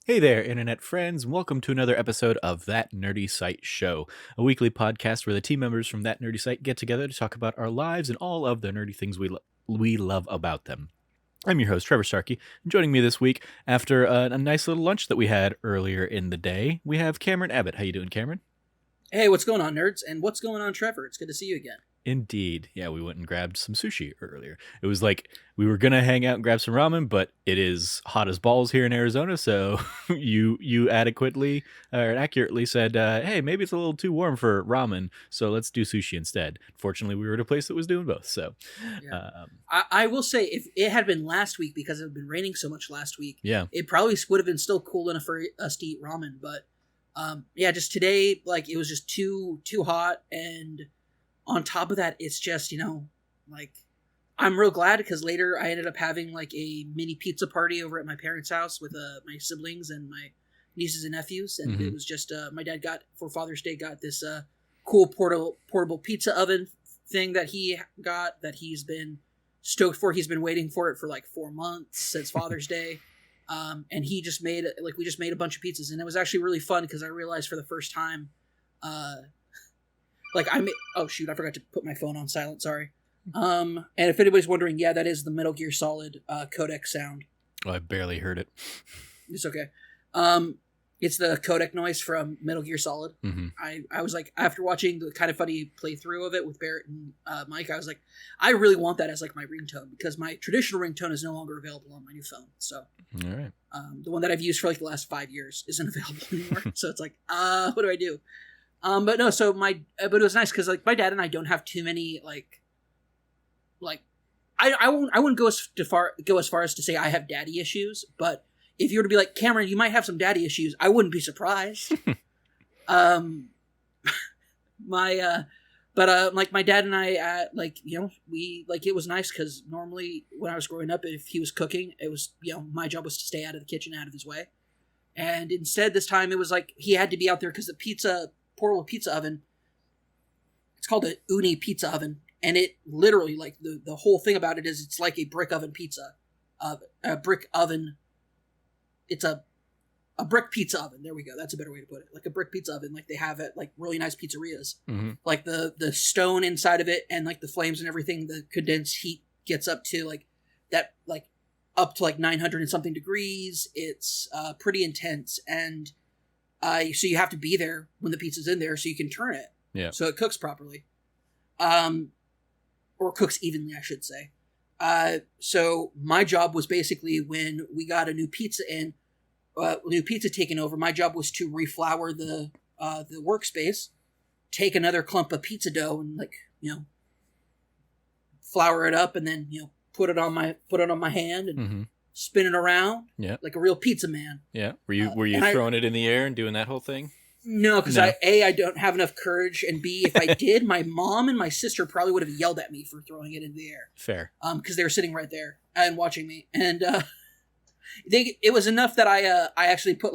Hey there, internet friends, and welcome to another episode of That Nerdy Site Show, a weekly podcast where the team members from That Nerdy Site get together to talk about our lives and all of the nerdy things we love about them. I'm your host, Trevor Starkey, and joining me this week after a nice little lunch that we had earlier in the day, we have Cameron Abbott. How you doing, Cameron? Hey, what's going on, nerds? And what's going on, Trevor? It's good to see you again. Indeed. Yeah, we went and grabbed some sushi earlier. It was like we were going to hang out and grab some ramen, but it is hot as balls here in Arizona, so you adequately or accurately said, hey, maybe it's a little too warm for ramen, so let's do sushi instead. Fortunately, we were at a place that was doing both, so... Yeah. I will say, if it had been last week, because it had been raining so much last week, yeah, it probably would have been still cool enough for us to eat ramen, but yeah, just today, like, it was just too hot, and... on top of that, it's just, like, I'm real glad because later I ended up having, like, a mini pizza party over at my parents' house with my siblings and my nieces and nephews. And it was just, my dad for Father's Day, got this cool portable pizza oven thing that he got that he's been stoked for. He's been waiting for it for, like, 4 months since Father's Day. And we just made a bunch of pizzas. And it was actually really fun because I realized for the first time, oh shoot, I forgot to put my phone on silent, sorry. And if anybody's wondering, yeah, that is the Metal Gear Solid codec sound. Oh, I barely heard it. It's okay. It's the codec noise from Metal Gear Solid. Mm-hmm. I was like, after watching the kind of funny playthrough of it with Barrett and Mike, I was like, I really want that as like my ringtone because my traditional ringtone is no longer available on my new phone. So, all right. The one that I've used for like the last 5 years isn't available anymore. So it's like, what do I do? But no, but it was nice because like my dad and I don't have too many I wouldn't go as far as to say I have daddy issues, but if you were to be like, Cameron, you might have some daddy issues, I wouldn't be surprised. Like my dad and I, we like it was nice because normally when I was growing up, if he was cooking, it was my job was to stay out of the kitchen, out of his way, and instead this time it was like he had to be out there because the portable pizza oven, it's called a uni pizza oven, and it literally, like, the whole thing about it is it's like a brick oven pizza. A brick oven. It's a brick pizza oven. There we go. That's a better way to put it. Like a brick pizza oven, like they have at, like, really nice pizzerias. Mm-hmm. Like, the stone inside of it and, like, the flames and everything, the condensed heat gets up to, like, that, like, up to, like, 900 and something degrees. It's pretty intense, and... so you have to be there when the pizza's in there so you can turn it. Yeah. So it cooks properly. Or cooks evenly, I should say. So my job was basically when we got a new pizza taken over, my job was to reflour the workspace, take another clump of pizza dough and flour it up and then, put it on my hand and spin it around, like a real pizza man. Yeah, were you throwing it in the air and doing that whole thing? No, because I don't have enough courage, and B, if I did, my mom and my sister probably would have yelled at me for throwing it in the air. Fair. Because they were sitting right there and watching me, and it was enough that I actually put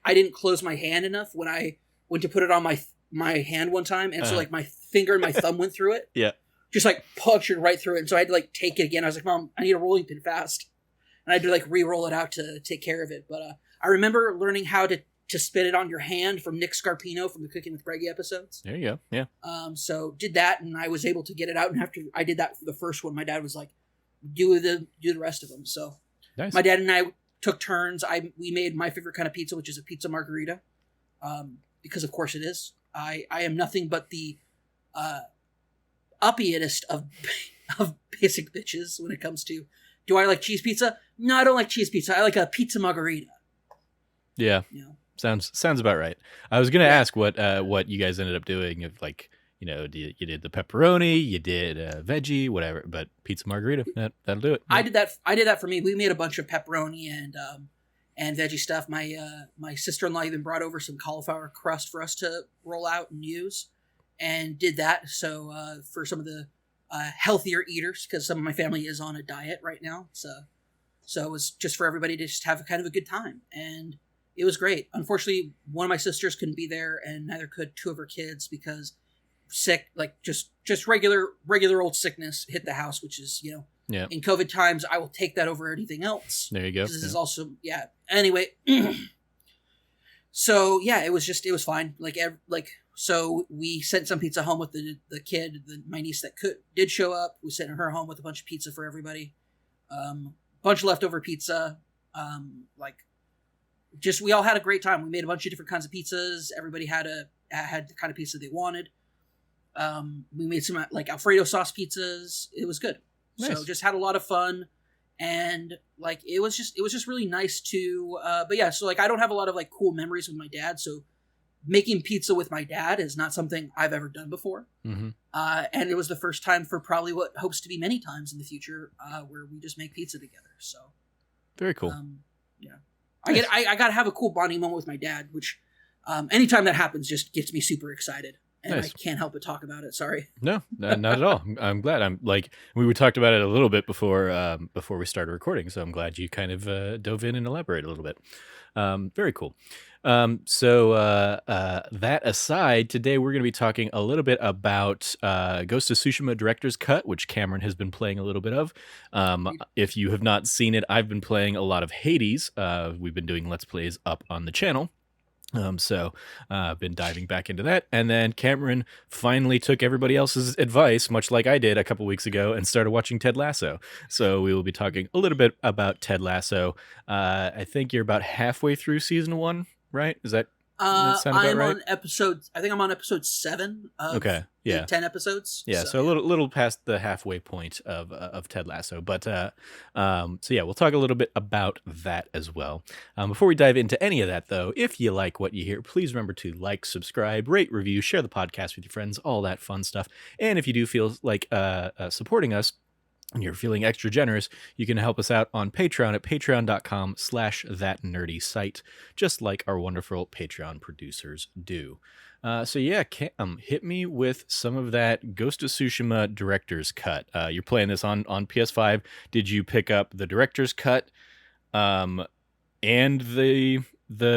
I didn't close my hand enough when I went to put it on my hand one time, and so like my finger and my thumb went through it. Yeah. Just like punctured right through it, and so I had to like take it again. I was like, Mom, I need a rolling pin fast. And I had to like re-roll it out to take care of it. But I remember learning how to spin it on your hand from Nick Scarpino from the Cooking with Greggy episodes. There you go. Yeah. So did that, and I was able to get it out. And after I did that for the first one, my dad was like, "Do the rest of them." So nice. My dad and I took turns. We made my favorite kind of pizza, which is a pizza margherita, because of course it is. I am nothing but the uppiest of basic bitches when it comes to. Do I like cheese pizza? No, I don't like cheese pizza. I like a pizza margherita. Yeah. Sounds about right. I was going to ask what you guys ended up doing. If you did the pepperoni, you did veggie, whatever, but pizza margherita, that'll do it. Yeah. I did that for me. We made a bunch of pepperoni and veggie stuff. My sister-in-law even brought over some cauliflower crust for us to roll out and use, and did that. So for some of the healthier eaters, because some of my family is on a diet right now. So it was just for everybody to just have kind of a good time, and it was great. Unfortunately, one of my sisters couldn't be there, and neither could two of her kids because sick, like just regular old sickness hit the house, which is Yeah. In COVID times, I will take that over anything else. There you go. This is also, Anyway, so yeah, it was fine. So we sent some pizza home with the kid, my niece that did show up. We sent her home with a bunch of pizza for everybody. Bunch of leftover pizza. We all had a great time. We made a bunch of different kinds of pizzas. Everybody had the kind of pizza they wanted. We made some like Alfredo sauce pizzas. It was good. Nice. So just had a lot of fun, and like it was just really nice to. But yeah, so like I don't have a lot of like cool memories with my dad. So making pizza with my dad is not something I've ever done before. Mm-hmm. And it was the first time for probably what hopes to be many times in the future, where we just make pizza together. So very cool. Yeah, nice. I got to have a cool bonding moment with my dad, which anytime that happens just gets me super excited. And nice. I can't help but talk about it. Sorry. No, not at all. I'm glad. I'm like, we talked about it a little bit before we started recording. So I'm glad you kind of dove in and elaborate a little bit. Very cool. So that aside, today we're going to be talking a little bit about Ghost of Tsushima Director's Cut, which Cameron has been playing a little bit of. If you have not seen it, I've been playing a lot of Hades. We've been doing Let's Plays up on the channel. So I've been diving back into that. And then Cameron finally took everybody else's advice, much like I did a couple weeks ago, and started watching Ted Lasso. So we will be talking a little bit about Ted Lasso. I think you're about halfway through season 1, right? Does that sound about right? I think I'm on episode 7 of okay. Yeah. 10 episodes. Yeah, so a little past the halfway point of Ted Lasso. But so yeah, we'll talk a little bit about that as well. Before we dive into any of that, though, if you like what you hear, please remember to like, subscribe, rate, review, share the podcast with your friends, all that fun stuff. And if you do feel like supporting us, and you're feeling extra generous, you can help us out on Patreon at patreon.com/thatnerdysite, just like our wonderful Patreon producers do. So yeah, hit me with some of that Ghost of Tsushima Director's Cut. You're playing this on PS5. Did you pick up the Director's Cut and the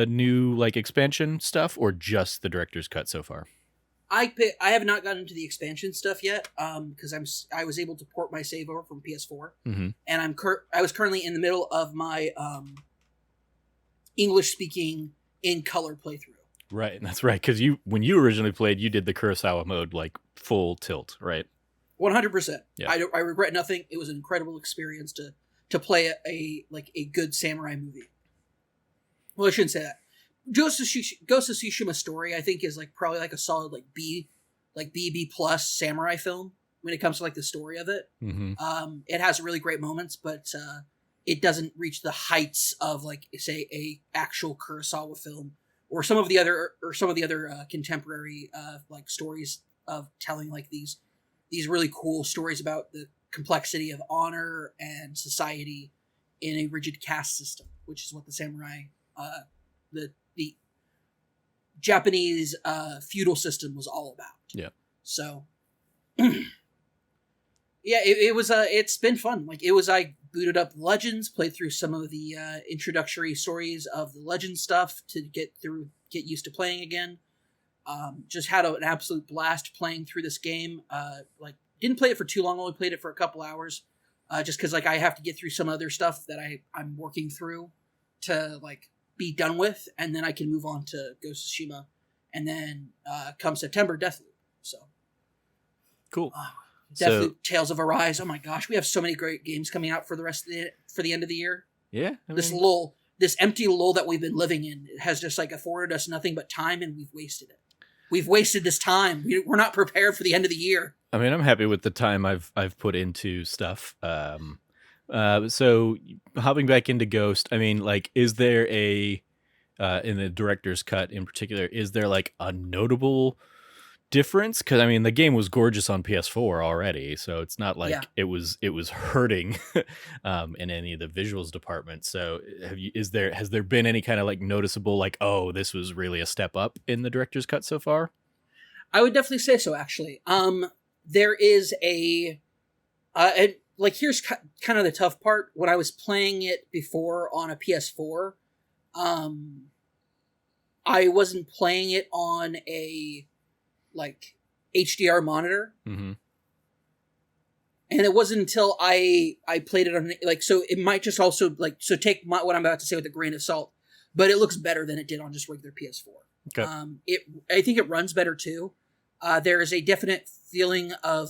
new like expansion stuff, or just the Director's Cut so far? I have not gotten into the expansion stuff yet, because I was able to port my save over from PS4, mm-hmm. and I was currently in the middle of my English speaking in color playthrough. Right, that's right. Because when you originally played, you did the Kurosawa mode like full tilt, right? 100%. Yeah. I regret nothing. It was an incredible experience to play a good samurai movie. Well, I shouldn't say that. Ghost of Tsushima story, I think, is like probably like a solid like B plus samurai film when it comes to like the story of it. Mm-hmm. It has really great moments, but it doesn't reach the heights of like say a actual Kurosawa film or some of the other contemporary like stories of telling like these really cool stories about the complexity of honor and society in a rigid caste system, which is what the samurai the Japanese feudal system was all about. Yeah. So, yeah, it was. It's been fun. Like it was. I booted up Legends, played through some of the introductory stories of the Legends stuff to get used to playing again. Just had an absolute blast playing through this game. Like didn't play it for too long. Only played it for a couple hours. Just because like I have to get through some other stuff that I'm working through to like be done with, and then I can move on to Ghost of Tsushima, and then come September, Deathloop. So cool. Deathloop, Tales of Arise. Oh my gosh, we have so many great games coming out for the end of the year. Yeah, this empty lull that we've been living in has just like afforded us nothing but time, and we've wasted it. We've wasted this time. We're not prepared for the end of the year. I mean, I'm happy with the time I've put into stuff. So hopping back into Ghost, I mean, like, is there in the director's cut in particular, is there like a notable difference? Because I mean, the game was gorgeous on PS4 already, so it's not like it was hurting in any of the visuals department. So has there been any kind of like noticeable like, oh, this was really a step up in the director's cut so far? I would definitely say so. Actually, there is like here's kind of the tough part. When I was playing it before on a PS4, I wasn't playing it on a like HDR monitor. Mm-hmm. And it wasn't until I played it on, like, so it might just also, like, so take what I'm about to say with a grain of salt, but it looks better than it did on just regular PS4. Okay. I think it runs better too. There is a definite feeling of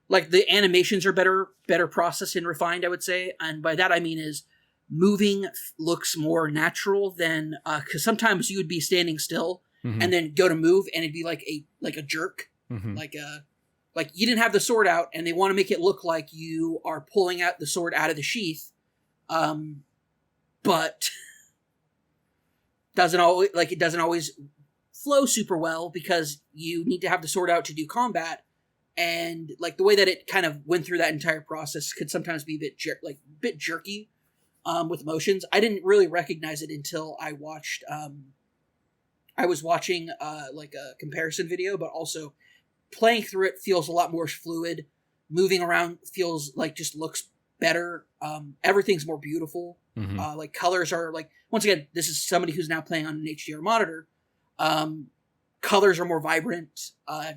like the animations are better processed and refined, I would say, and by that I mean is moving looks more natural than because sometimes you would be standing still and then go to move and it'd be like a jerk, like you didn't have the sword out and they want to make it look like you are pulling out the sword out of the sheath, but it doesn't always flow super well because you need to have the sword out to do combat. And like the way that it kind of went through that entire process could sometimes be a bit jerky with motions. I didn't really recognize it until I watched. I was watching like a comparison video, but also playing through it feels a lot more fluid. Moving around feels like just looks better. Everything's more beautiful. Like colors are like, once again, this is somebody who's now playing on an HDR monitor. Colors are more vibrant,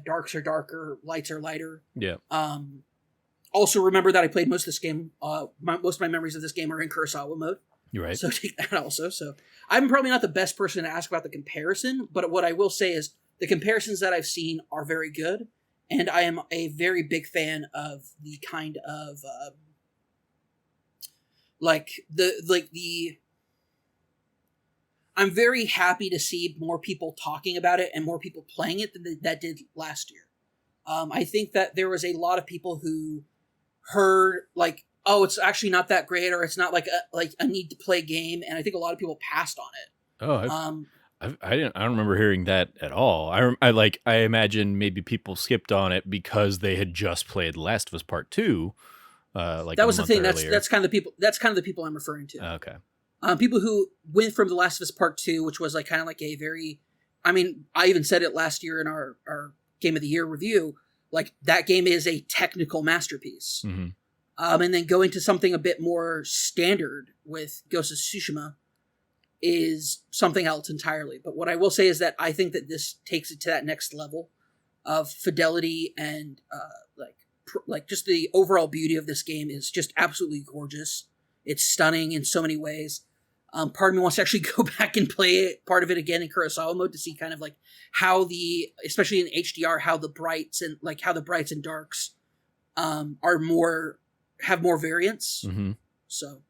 darks are darker, lights are lighter. Yeah. Also remember that I played most of this game. Most of my memories of this game are in Kurosawa mode. You're right. So take that also. So I'm probably not the best person to ask about the comparison, but what I will say is the comparisons that I've seen are very good, and I am a very big fan of the kind of I'm very happy to see more people talking about it and more people playing it than that did last year. I think that there was a lot of people who heard like, oh, it's actually not that great, or it's not like a need to play game, and I think a lot of people passed on it. Oh, I don't remember hearing that at all. I imagine maybe people skipped on it because they had just played Last of Us Part 2. Like that was the thing. Earlier. That's kind of the people. That's kind of the people I'm referring to. Okay. People who went from The Last of Us Part 2, which was like kind of like a very, I mean, I even said it last year in our Game of the Year review, like that game is a technical masterpiece. And then going to something a bit more standard with Ghost of Tsushima is something else entirely. But what I will say is that I think that this takes it to that next level of fidelity and like just the overall beauty of this game is just absolutely gorgeous. It's stunning in so many ways. Part of me wants to actually go back and play part of it again in Kurosawa mode to see kind of like how especially in HDR, how the brights and darks have more variance. So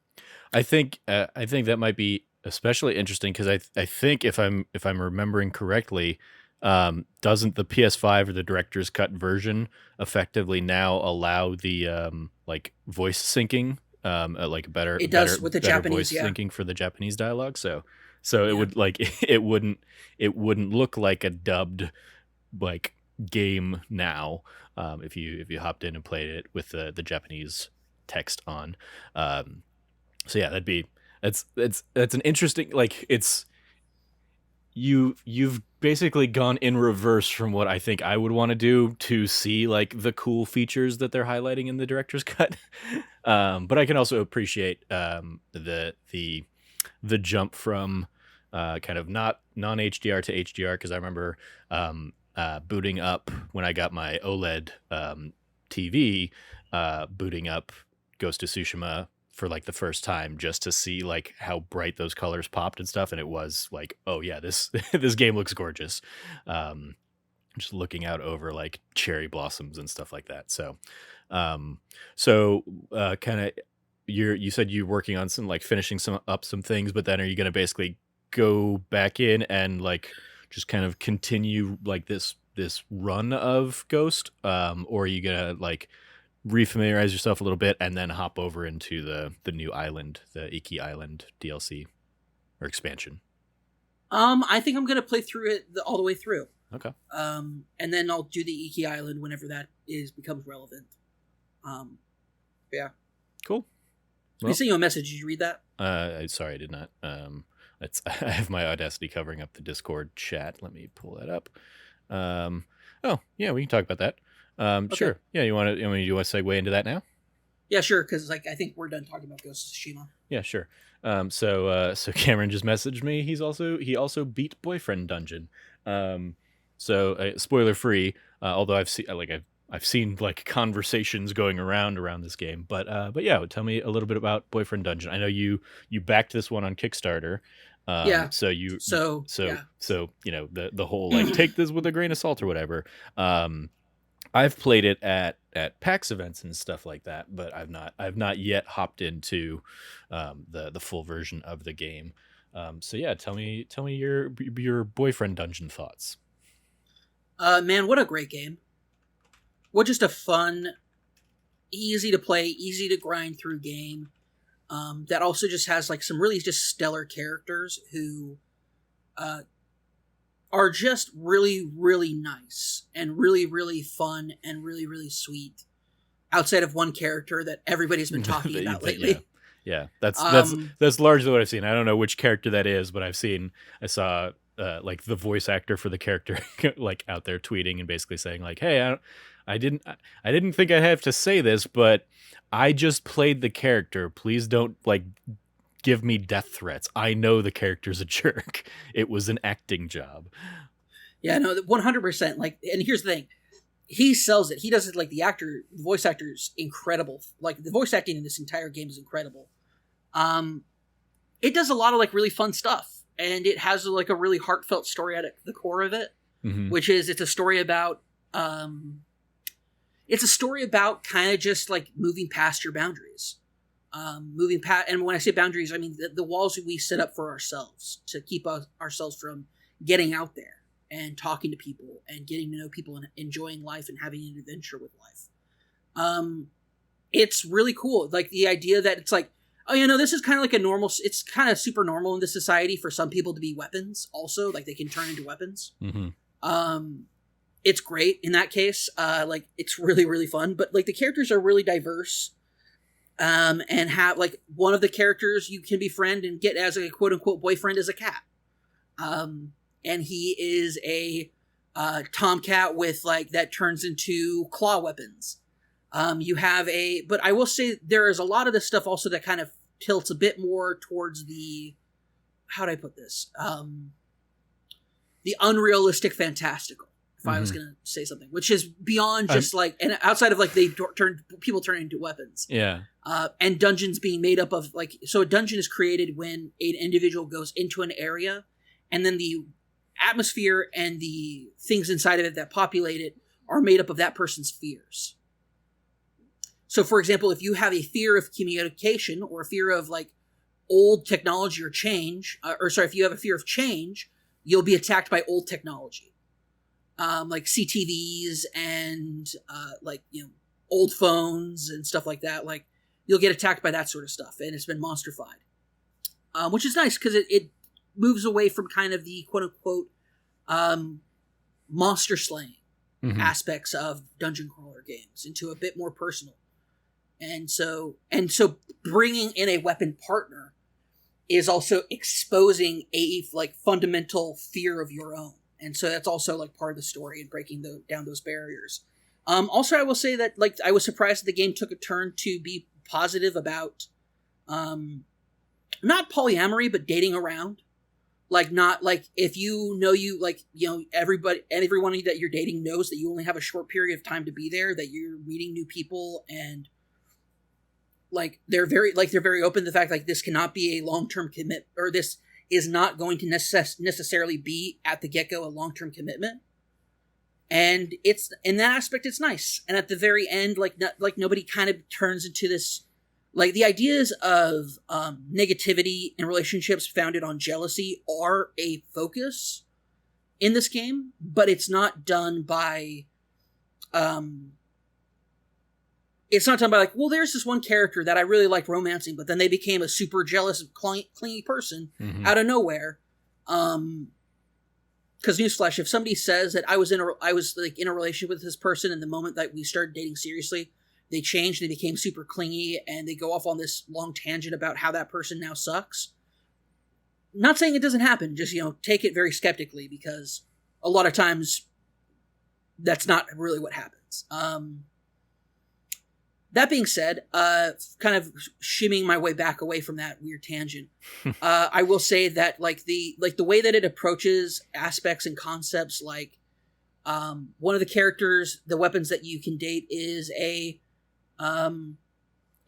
I think that might be especially interesting because I think if I'm remembering correctly, doesn't the PS5 or the director's cut version effectively now allow the like voice syncing? Like better with the Japanese voice syncing for the Japanese dialogue. So it would like it wouldn't look like a dubbed like game now if you hopped in and played it with the Japanese text on. So yeah, that's an interesting, like, it's you've basically gone in reverse from what I think I would want to do to see like the cool features that they're highlighting in the director's cut. But I can also appreciate the jump from kind of not non-HDR to HDR, because I remember booting up when I got my OLED TV, booting up Ghost of Tsushima for like the first time just to see like how bright those colors popped and stuff, and it was like, oh yeah, this this game looks gorgeous. Just looking out over like cherry blossoms and stuff like that. So kind of you said you're working on some like finishing some things, but then are you going to basically go back in and like just kind of continue like this run of Ghost, or are you gonna like refamiliarize yourself a little bit and then hop over into the new island, the Iki Island DLC or expansion? I think I'm gonna play through it all the way through. Okay. And then I'll do the Iki Island whenever that becomes relevant. Yeah. Cool. I sent you a message. Did you read that? Sorry, I did not. I have my Audacity covering up the Discord chat. Let me pull that up. Oh yeah, we can talk about that. Okay. Sure. Yeah, you want to segue into that now? Yeah, sure. Because like I think we're done talking about Ghost of Tsushima. Yeah, sure. So Cameron just messaged me. He also beat Boyfriend Dungeon. So spoiler free. Although I've I've seen like conversations going around this game, but yeah, tell me a little bit about Boyfriend Dungeon. I know you backed this one on Kickstarter, Yeah. so you So so yeah. so the whole like take this with a grain of salt or whatever. I've played it at PAX events and stuff like that, but I've not yet hopped into the full version of the game. So yeah, tell me your Boyfriend Dungeon thoughts. Man, what a great game! What just a fun, easy to play, easy to grind through game. That also just has like some really just stellar characters who uh, are just really, really nice and really, really fun and really, really sweet. Outside of one character that everybody's been talking about Yeah, lately. yeah, Um, that's largely what I've seen. I don't know which character that is, but I saw like the voice actor for the character like out there tweeting and basically saying like, "Hey, I didn't think I'd have to say this, but I just played the character. Please don't like give me death threats. I know the character's a jerk. It was an acting job." yeah, no, 100%. Like, and here's the thing: he sells it. He does it like the voice actor's incredible. Like the voice acting in this entire game is incredible. Um, it does a lot of like really fun stuff, and it has like a really heartfelt story at the core of it, Mm-hmm. which is it's a story about it's a story about kind of just like moving past your boundaries, moving past. And when I say boundaries, I mean the walls we set up for ourselves to keep ourselves from getting out there and talking to people and getting to know people and enjoying life and having an adventure with life. It's really cool. Like the idea that it's like, oh, this is kind of like a normal, it's kind of super normal in this society for some people to be weapons also, like they can turn into weapons. Mm-hmm. It's great in that case. Like it's really, really fun, but like the characters are really diverse. And have like one of the characters you can befriend and get as a quote unquote boyfriend is a cat. And he is a tomcat with like that turns into claw weapons. But I will say there is a lot of this stuff also that kind of tilts a bit more towards how do I put this? The unrealistic fantastical, if I was going to say something, which is beyond just and outside of like people turn into weapons. Yeah. And dungeons being made up of like, so a dungeon is created when an individual goes into an area and then the atmosphere and the things inside of it that populate it are made up of that person's fears. So, for example, if you have a fear of communication or a fear of like old technology or change, if you have a fear of change, you'll be attacked by old technology, like CTVs and old phones and stuff like that. Like you'll get attacked by that sort of stuff, and it's been monstrified, which is nice because it moves away from kind of the quote unquote monster slaying aspects of dungeon crawler games into a bit more personal. And so bringing in a weapon partner is also exposing a like fundamental fear of your own. And so that's also like part of the story and breaking down those barriers. Also, I will say that like I was surprised that the game took a turn to be positive about not polyamory, but dating around. Like not like if everyone that you're dating knows that you only have a short period of time to be there, that you're meeting new people, and like they're very open to the fact like this cannot be a long-term commit, or this is not going to necessarily be at the get-go a long-term commitment. And it's in that aspect it's nice. And at the very end, like nobody kind of turns into this. Like, the ideas of negativity in relationships founded on jealousy are a focus in this game, but it's not done by, like, well, there's this one character that I really liked romancing, but then they became a super jealous, clingy person out of nowhere. Because newsflash, if somebody says that I was in a relationship with this person, and the moment that we started dating seriously, they changed, they became super clingy, and they go off on this long tangent about how that person now sucks. Not saying it doesn't happen, just, take it very skeptically, because a lot of times that's not really what happens. That being said, kind of shimmying my way back away from that weird tangent, I will say that like the way that it approaches aspects and concepts like One of the characters, the weapons that you can date is a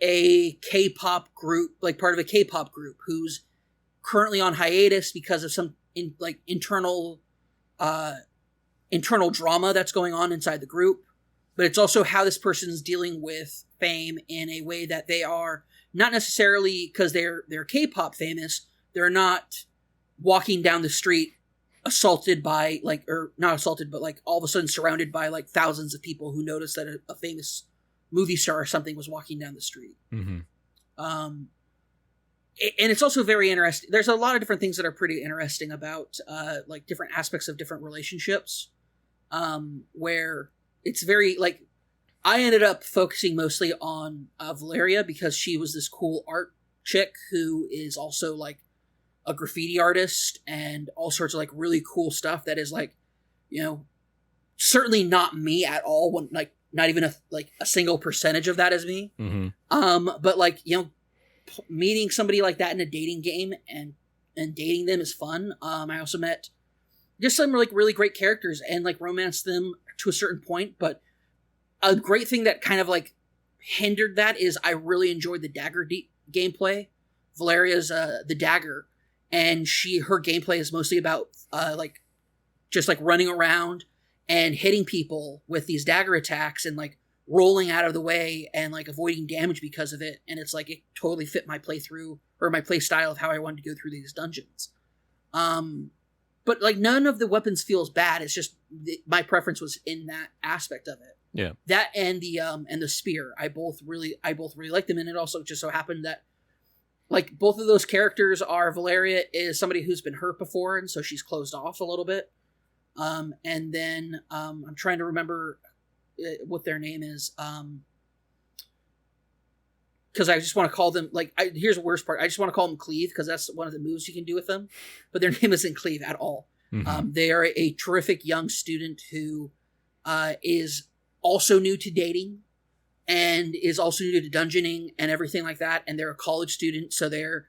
K-pop group, like part of a K-pop group who's currently on hiatus because of some internal drama that's going on inside the group. But it's also how this person's dealing with fame in a way that they are not necessarily, because they're K-pop famous, they're not walking down the street assaulted by, like, or not assaulted, but like all of a sudden surrounded by like thousands of people who noticed that a famous movie star or something was walking down the street. Mm-hmm. And it's also very interesting. There's a lot of different things that are pretty interesting about like different aspects of different relationships, where it's very like, I ended up focusing mostly on Valeria because she was this cool art chick who is also like a graffiti artist and all sorts of like really cool stuff that is like, you know, certainly not me at all. When like not even a single percentage of that is me. Mm-hmm. But like, you know, meeting somebody like that in a dating game and dating them is fun. I also met just some like really great characters and like romanced them to a certain point, but a great thing that kind of like hindered that is I really enjoyed the dagger gameplay. Valeria's the dagger, and her gameplay is mostly about like just like running around and hitting people with these dagger attacks and like rolling out of the way and like avoiding damage because of it. And it's like it totally fit my playthrough or my play style of how I wanted to go through these dungeons. But like none of the weapons feels bad. It's just my preference was in that aspect of it. Yeah. That and the spear. I both really like them, and it also just so happened that like both of those characters are Valeria is somebody who's been hurt before, and so she's closed off a little bit. And then I'm trying to remember what their name is. Because I just want to call them like here's the worst part. I just want to call them Cleave because that's one of the moves you can do with them, but their name isn't Cleave at all. Mm-hmm. They are a terrific young student who is also new to dating and is also new to dungeoning and everything like that. And they're a college student, so they're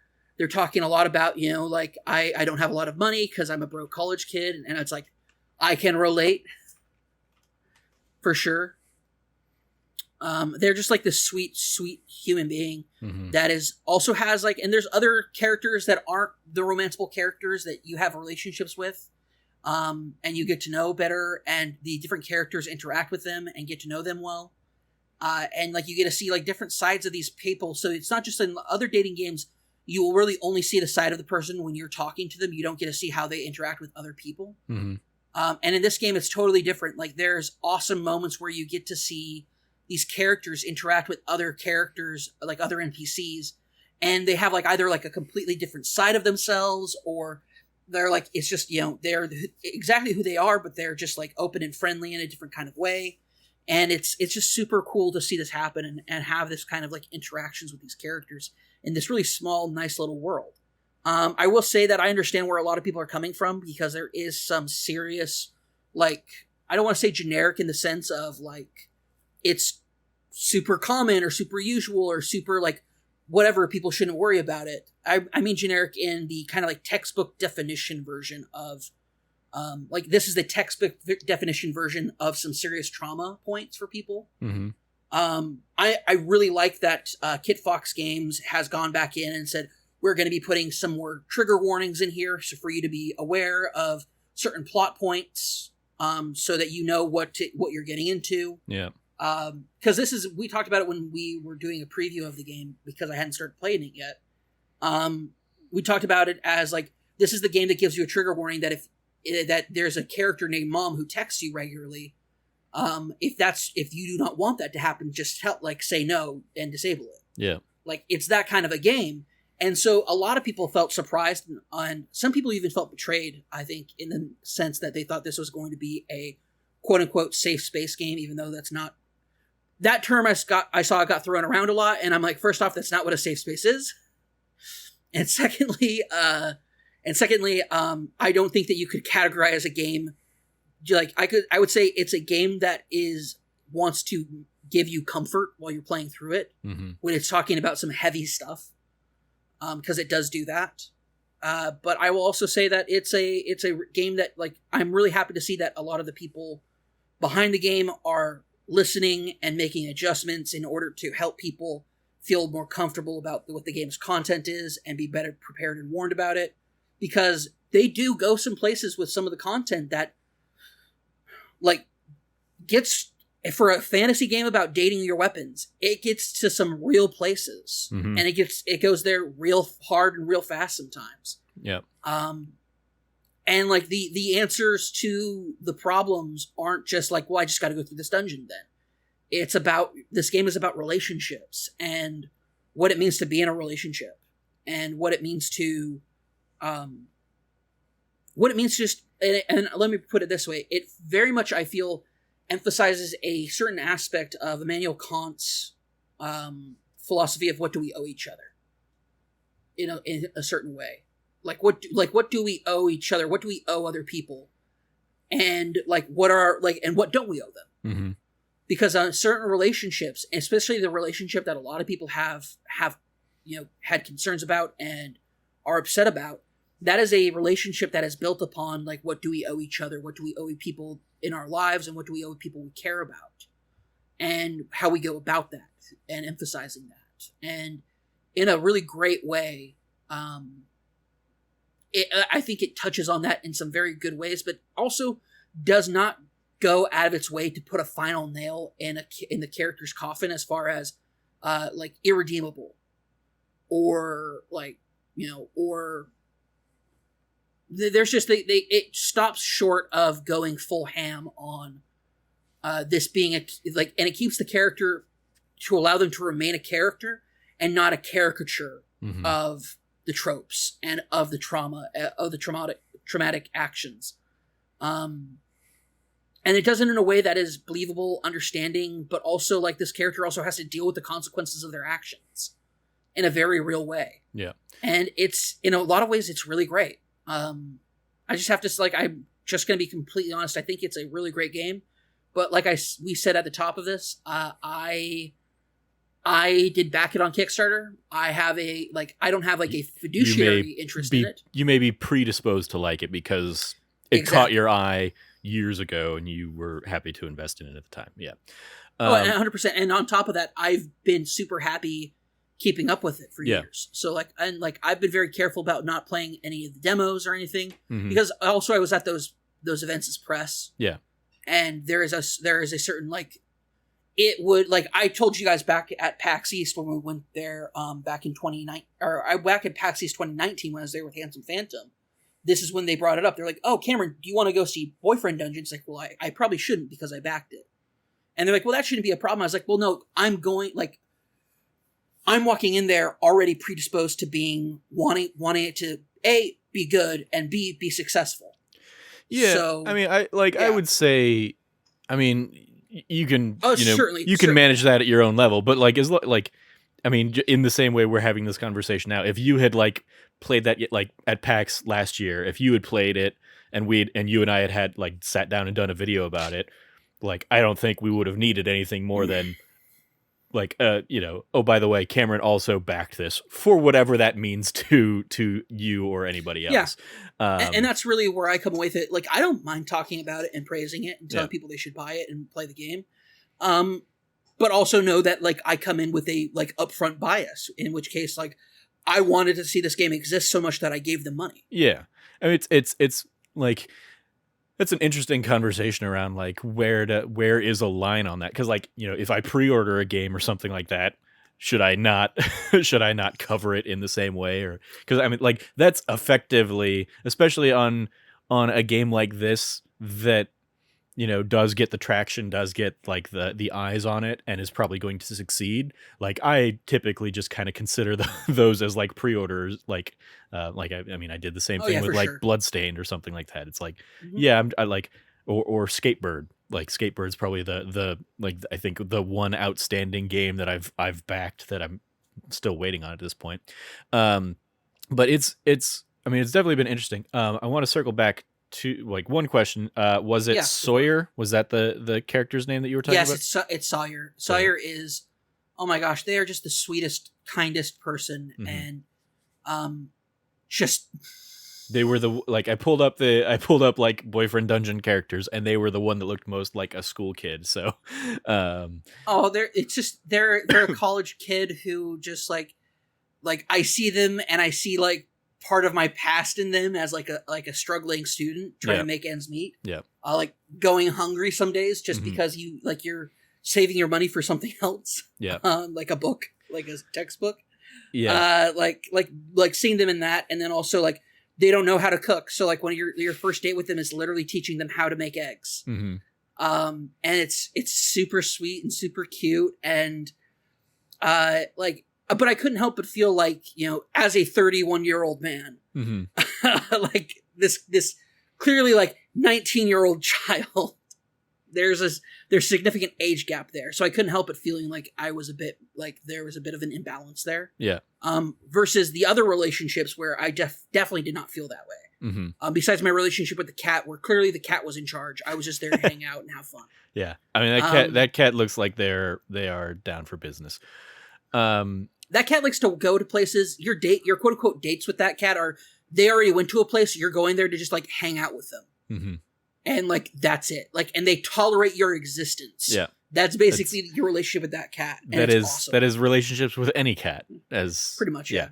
talking a lot about, you know, like I don't have a lot of money because I'm a broke college kid, and it's like I can relate for sure. They're just like this sweet human being that is also has like, and there's other characters that aren't the romanceable characters that you have relationships with, and you get to know better, and the different characters interact with them and get to know them well, and like you get to see like different sides of these people. So it's not just in other dating games you will really only see the side of the person when you're talking to them. You don't get to see how they interact with other people. Mm-hmm. And in this game, it's totally different. Like there's awesome moments where you get to see these characters interact with other characters, like other NPCs, and they have like either like a completely different side of themselves, or they're like, it's just, you know, they're exactly who they are, but they're just like open and friendly in a different kind of way. And it's just super cool to see this happen and have this kind of like interactions with these characters in this really small, nice little world. I will say that I understand where a lot of people are coming from, because there is some serious, like, I don't want to say generic in the sense of like, it's super common or super usual or super like whatever, people shouldn't worry about it. I mean generic in the kind of like textbook definition version of like this is the textbook definition version of some serious trauma points for people. Mm-hmm. I really like that Kit Fox Games has gone back in and said, we're going to be putting some more trigger warnings in here, so for you to be aware of certain plot points, so that you know what you're getting into. Yeah. Because we talked about it when we were doing a preview of the game, because I hadn't started playing it yet. We talked about it as like, this is the game that gives you a trigger warning that that there's a character named Mom who texts you regularly. If you do not want that to happen, just say no and disable it. Yeah. Like it's that kind of a game. And so a lot of people felt surprised, and some people even felt betrayed, I think, in the sense that they thought this was going to be a quote-unquote safe space game, even though that's not... That term I saw got thrown around a lot, and I'm like, first off, that's not what a safe space is. And secondly, I don't think that you could categorize a game... Like, I would say it's a game that wants to give you comfort while you're playing through it, when it's talking about some heavy stuff. Because it does do that. But I will also say that it's a game that, like, I'm really happy to see that a lot of the people behind the game are listening and making adjustments in order to help people feel more comfortable about what the game's content is and be better prepared and warned about it. Because they do go some places with some of the content that, like, gets, for a fantasy game about dating your weapons, it gets to some real places. Mm-hmm. And it goes there real hard and real fast sometimes. Yep. And like the answers to the problems aren't just like, well, I just got to go through this dungeon then. This game is about relationships and what it means to be in a relationship and what it means to, and let me put it this way. It very much, I feel, emphasizes a certain aspect of Immanuel Kant's philosophy of what do we owe each other, in a certain way. Like what do we owe each other? What do we owe other people? And like what don't we owe them? Mm-hmm. Because on certain relationships, especially the relationship that a lot of people have had concerns about and are upset about, that is a relationship that is built upon like what do we owe each other? What do we owe people in our lives, and what do we owe people we care about? And how we go about that and emphasizing that. And in a really great way, I think it touches on that in some very good ways, but also does not go out of its way to put a final nail in the character's coffin as far as like irredeemable or like, or there's just it stops short of going full ham on this being and it keeps the character to allow them to remain a character and not a caricature Mm-hmm. of the tropes and of the trauma, of the traumatic actions. And it does it in a way that is believable, understanding, but also like this character also has to deal with the consequences of their actions in a very real way. Yeah. And it's, in a lot of ways, it's really great. I just have to, I'm just going to be completely honest. I think it's a really great game, but like we said at the top of this, I did back it on Kickstarter. I don't have like a fiduciary interest in it. You may be predisposed to like it because it caught your eye years ago and you were happy to invest in it at the time. Yeah. And 100%. And on top of that, I've been super happy keeping up with it for years. So I've been very careful about not playing any of the demos or anything, mm-hmm. because also I was at those events as press. Yeah. And there is a certain it would, I told you guys back at PAX East when we went there back in 2019, back at PAX East 2019 when I was there with Handsome Phantom. This is when they brought it up. They're like, oh, Cameron, do you want to go see Boyfriend Dungeons? Like, well, I probably shouldn't because I backed it. And they're like, well, that shouldn't be a problem. I was like, well, no, I'm walking in there already predisposed to wanting it to, A, be good, and B, be successful. Yeah. So, I mean, I would say, I mean, you can can manage that at your own level, but in the same way we're having this conversation now, if you had played that at PAX last year, if you had played it and you and I had sat down and done a video about it, I don't think we would have needed anything more than oh, by the way, Cameron also backed this, for whatever that means to you or anybody else. Yeah. And that's really where I come away with it. I don't mind talking about it and praising it and telling people they should buy it and play the game. But also know that I come in with a upfront bias, in which case I wanted to see this game exist so much that I gave them money. Yeah. I mean, it's that's an interesting conversation around where is a line on that, because if I pre-order a game or something like that, should I not cover it in the same way? Or because I mean that's effectively, especially on a game like this that does get the traction, does get the eyes on it, and is probably going to succeed. I typically just kind of consider those as pre-orders. I mean, I did the same thing with sure. Bloodstained or something like that. It's mm-hmm. Or Skatebird. Skatebird's probably the I think the one outstanding game that I've backed that I'm still waiting on at this point. But it's definitely been interesting. I want to circle back to one question. Was it Sawyer? Was that the character's name that you were talking about? Yes, it's Sawyer. Sawyer is, oh my gosh, they are just the sweetest, kindest person, mm-hmm. and just They were the like I pulled up like boyfriend dungeon characters, and they were the one that looked most like a school kid. So, um, Oh, they're a college kid who just like I see them and I see like part of my past in them as like a struggling student trying to make ends meet. Yeah. Like going hungry some days just Mhm. because you're saving your money for something else. Yeah. Like a book, like a textbook. Yeah. Like seeing them in that, and then also like they don't know how to cook. So like when your first date with them is literally teaching them how to make eggs. Mm-hmm. And it's super sweet and super cute, and like, but I couldn't help but feel like, you know, as a 31-year-old man, Mm-hmm. like this clearly like 19-year-old child, there's significant age gap there. So I couldn't help but feeling like I was a bit like there was a bit of an imbalance there. Yeah. Versus the other relationships where I definitely did not feel that way. Mm-hmm. Besides my relationship with the cat, where clearly the cat was in charge, I was just there to hang out and have fun. Yeah. I mean that cat looks like they are down for business. That cat likes to go to places. Your quote unquote dates with that cat are they already went to a place. You're going there to just like hang out with them. Mm-hmm. And like that's it. Like, and they tolerate your existence. Yeah, that's basically your relationship with that cat. And that is awesome. that is relationships with any cat, as pretty much. Yeah.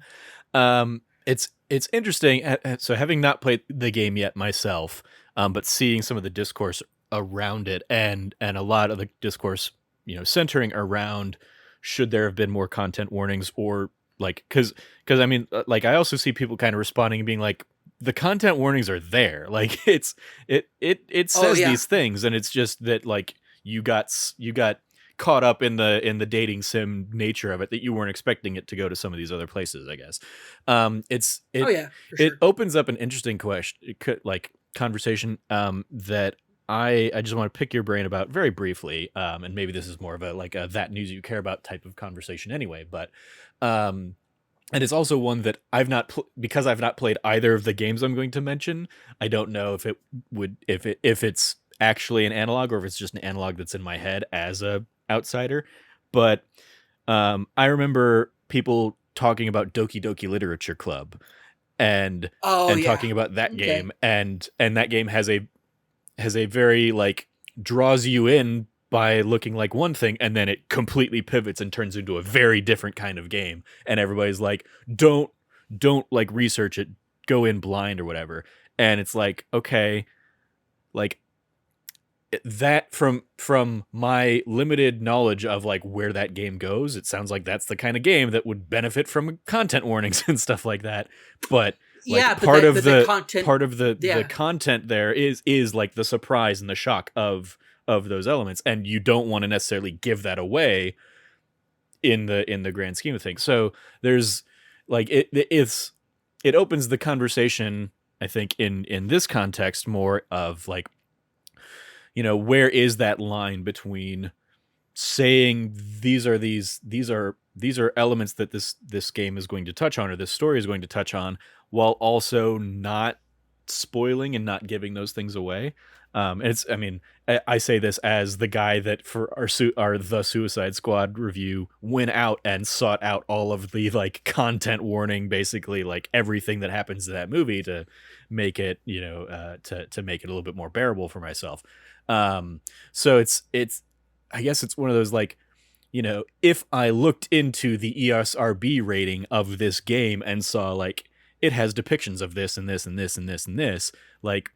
It's interesting. So having not played the game yet myself, but seeing some of the discourse around it, and a lot of the discourse, you know, centering around should there have been more content warnings, or like because I mean, like I also see people kind of responding and being like, the content warnings are there. Like it says these things, and it's just that like you got caught up in the dating sim nature of it that you weren't expecting it to go to some of these other places, I guess. It opens up an interesting question, like conversation, that I just want to pick your brain about very briefly. And maybe this is more of a that news you care about type of conversation anyway, but and it's also one that because I've not played either of the games I'm going to mention. I don't know if it's actually an analog, or if it's just an analog that's in my head as a outsider. But I remember people talking about Doki Doki Literature Club and talking about that game, and that game has a very like draws you in by looking like one thing, and then it completely pivots and turns into a very different kind of game. And everybody's like, don't like research it, go in blind or whatever. And it's like, okay, like that from my limited knowledge of like where that game goes, it sounds like that's the kind of game that would benefit from content warnings and stuff like that. But like part of the content there is like the surprise and the shock of those elements, and you don't want to necessarily give that away in the grand scheme of things. So there's like it opens the conversation, I think, in this context more of like, you know, where is that line between saying these are elements that this game is going to touch on, or this story is going to touch on, while also not spoiling and not giving those things away. I say this as the guy that for our The Suicide Squad review went out and sought out all of the like content warning, basically like everything that happens in that movie to make it, you know, to make it a little bit more bearable for myself. So it's I guess it's one of those like, you know, if I looked into the ESRB rating of this game and saw like it has depictions of this and this and this and this and this, like,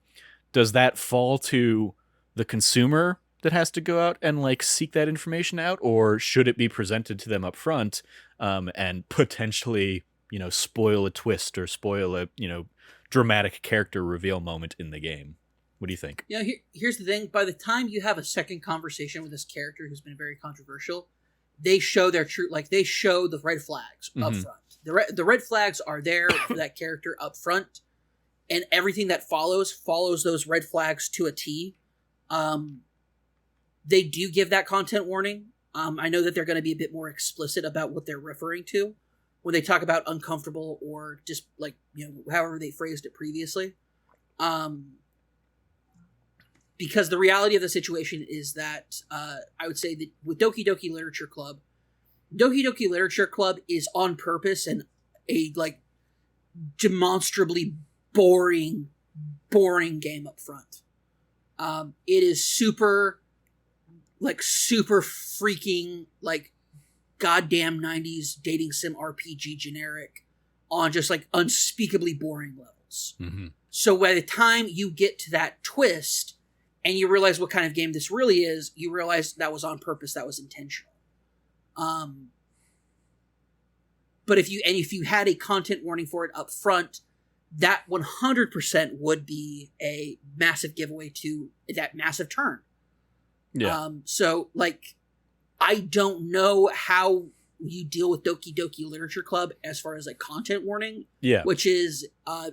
does that fall to the consumer that has to go out and like seek that information out, or should it be presented to them up front, and potentially, you know, spoil a twist or spoil a, you know, dramatic character reveal moment in the game? What do you think? Yeah, here's the thing. By the time you have a second conversation with this character who's been very controversial, they show their true, like they show the red flags up front. The red flags are there for that character up front, and everything that follows those red flags to a T. They do give that content warning. I know that they're going to be a bit more explicit about what they're referring to when they talk about uncomfortable, or just like, you know, however they phrased it previously. Because the reality of the situation is that I would say that with Doki Doki Literature Club is on purpose and a like demonstrably boring, boring game up front. It is super freaking, like, goddamn 90s dating sim RPG generic on just, like, unspeakably boring levels. Mm-hmm. So by the time you get to that twist and you realize what kind of game this really is, you realize that was on purpose, that was intentional. But if you had a content warning for it up front, that 100% would be a massive giveaway to that massive turn. Yeah. So, like, I don't know how you deal with Doki Doki Literature Club as far as, like, content warning. Yeah. Which is,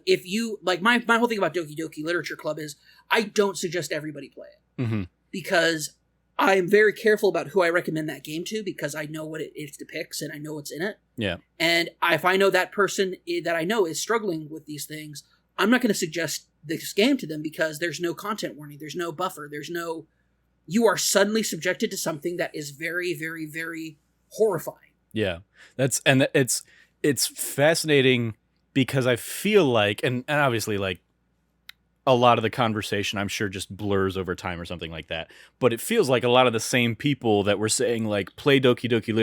if you, like, my whole thing about Doki Doki Literature Club is I don't suggest everybody play it. Mm-hmm. Because I'm very careful about who I recommend that game to, because I know what it depicts and I know what's in it. Yeah. And if I know that person that I know is struggling with these things, I'm not going to suggest this game to them, because there's no content warning, there's no buffer, you are suddenly subjected to something that is very, very, very horrifying. Yeah. It's fascinating, because I feel like, and obviously, like, a lot of the conversation, I'm sure, just blurs over time or something like that. But it feels like a lot of the same people that were saying, like, play Doki Doki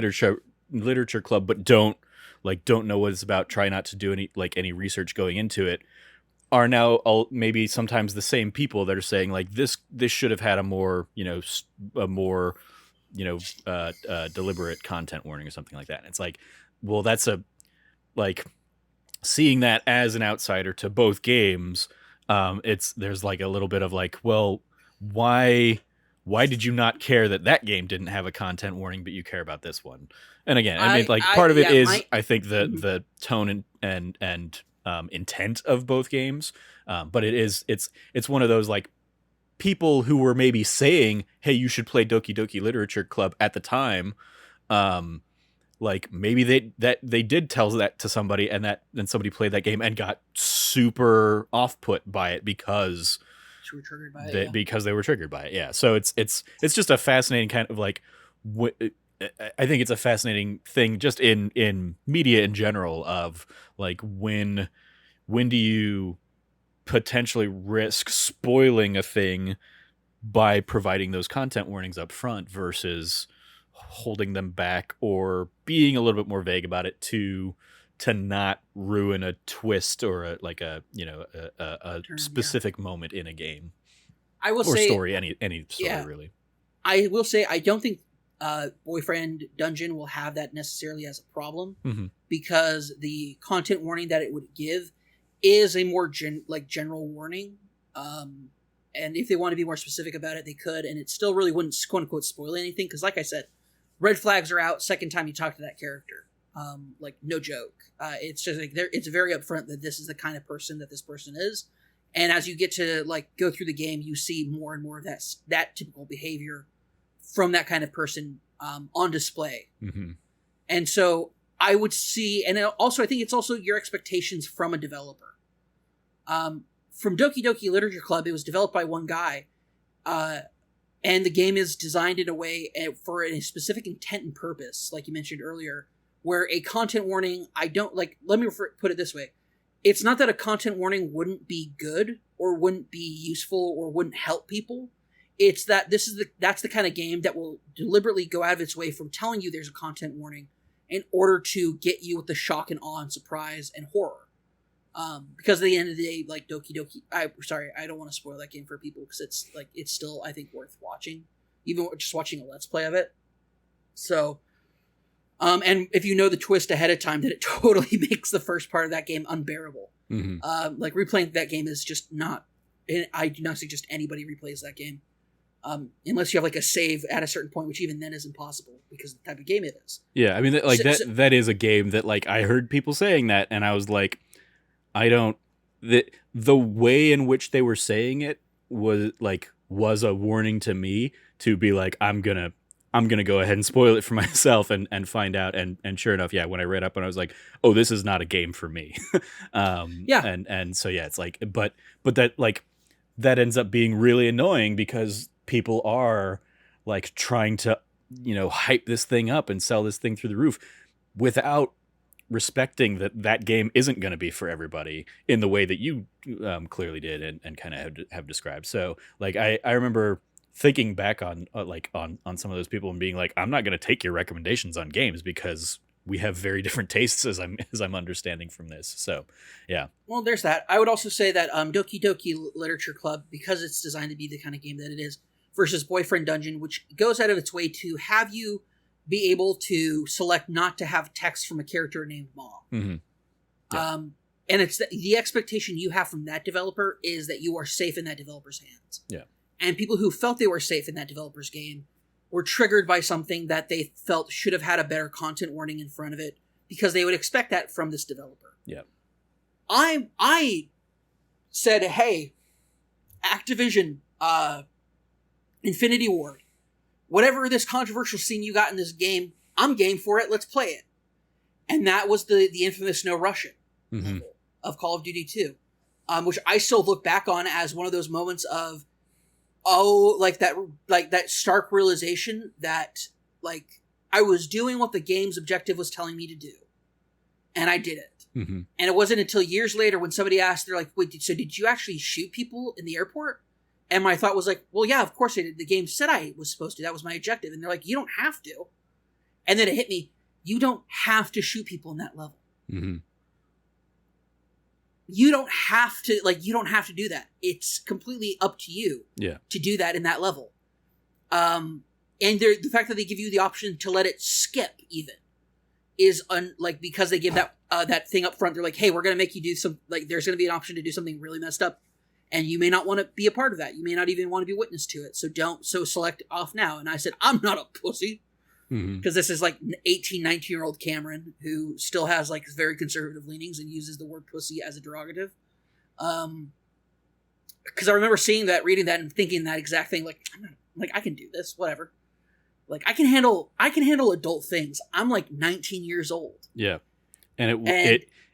Literature Club, but don't know what it's about, try not to do any research going into it, are now maybe sometimes the same people that are saying, like, this should have had a more deliberate content warning or something like that. And it's like, well, that's seeing that as an outsider to both games. There's like a little bit of like, well, why did you not care that game didn't have a content warning, but you care about this one? And again, I mean, like, part of it is, I think, the tone and intent of both games. But it's one of those, like, people who were maybe saying, hey, you should play Doki Doki Literature Club at the time. Like, maybe they did tell that to somebody, and then somebody played that game and got super off-put by it because they were triggered by it. Because they were triggered by it. Yeah. So it's just a fascinating kind of, like, I think it's a fascinating thing just in media in general of, like, when do you potentially risk spoiling a thing by providing those content warnings up front versus holding them back or being a little bit more vague about it to not ruin a twist or a specific moment in a game. I will or say, story, any story, really. I will say, I don't think Boyfriend Dungeon will have that necessarily as a problem, mm-hmm. because the content warning that it would give is a more general warning. And if they want to be more specific about it, they could, and it still really wouldn't, quote unquote, spoil anything, because, like I said, red flags are out second time you talk to that character. Like, no joke. It's just like, it's very upfront that this is the kind of person that this person is. And as you get to, like, go through the game, you see more and more of that typical behavior from that kind of person on display. Mm-hmm. And so I would see, and also I think it's also your expectations from a developer. From Doki Doki Literature Club, it was developed by one guy, and the game is designed in a way for a specific intent and purpose, like you mentioned earlier, where a content warning, let me put it this way. It's not that a content warning wouldn't be good or wouldn't be useful or wouldn't help people. It's that that's the kind of game that will deliberately go out of its way from telling you there's a content warning in order to get you with the shock and awe and surprise and horror. Because at the end of the day, like, Doki Doki, I don't want to spoil that game for people, because it's still, I think, worth watching, even just watching a Let's Play of it. So, and if you know the twist ahead of time, then it totally makes the first part of that game unbearable. Mm-hmm. Like, replaying that game is just not, I do not suggest anybody replays that game. Unless you have, like, a save at a certain point, which even then is impossible because of the type of game it is. Yeah, I mean, that is a game that, like, I heard people saying that, and I was like, the way in which they were saying it was a warning to me to be like, I'm gonna go ahead and spoil it for myself and find out, and sure enough, yeah, when I read up and I was like, oh, this is not a game for me. Yeah, and so yeah, it's like, but that, like, that ends up being really annoying because people are, like, trying to, hype this thing up and sell this thing through the roof without respecting that game isn't going to be for everybody in the way that you clearly did and kind of have described. So like I remember thinking back on on some of those people and being like, I'm not going to take your recommendations on games because we have very different tastes as I'm understanding from this. So yeah. Well, there's that. I would also say that Doki Doki Literature Club, because it's designed to be the kind of game that it is, versus Boyfriend Dungeon, which goes out of its way to have you be able to select not to have text from a character named Mom. Mm-hmm. Yeah. And it's the expectation you have from that developer is that you are safe in that developer's hands. Yeah. And people who felt they were safe in that developer's game were triggered by something that they felt should have had a better content warning in front of it because they would expect that from this developer. Yeah. I said, hey, Activision, Infinity Ward, whatever this controversial scene you got in this game, I'm game for it. Let's play it. And that was the infamous No Russian level of Call of Duty 2, which I still look back on as one of those moments of, like that stark realization that like I was doing what the game's objective was telling me to do, and I did it. And it wasn't until years later when somebody asked, they're like, "Wait, so did you actually shoot people in the airport?" And my thought was like, "Well, yeah, of course I did. The game said I was supposed to. That was my objective." And they're like, "You don't have to." And then it hit me: you don't have to shoot people in that level. You don't have to, you don't have to do that. It's completely up to you to do that in that level. And the fact that they give you the option to let it skip even is because they give that thing up front. They're like, hey, we're going to make you do there's going to be an option to do something really messed up. And you may not want to be a part of that. You may not even want to be witness to it. So select off now. And I said, I'm not a pussy. Because this is 18, 19-year-old Cameron who still has very conservative leanings and uses the word pussy as a derogative. Because I remember seeing that, reading that, and thinking that exact thing. I can do this, whatever. I can handle adult things. I'm 19 years old. Yeah, and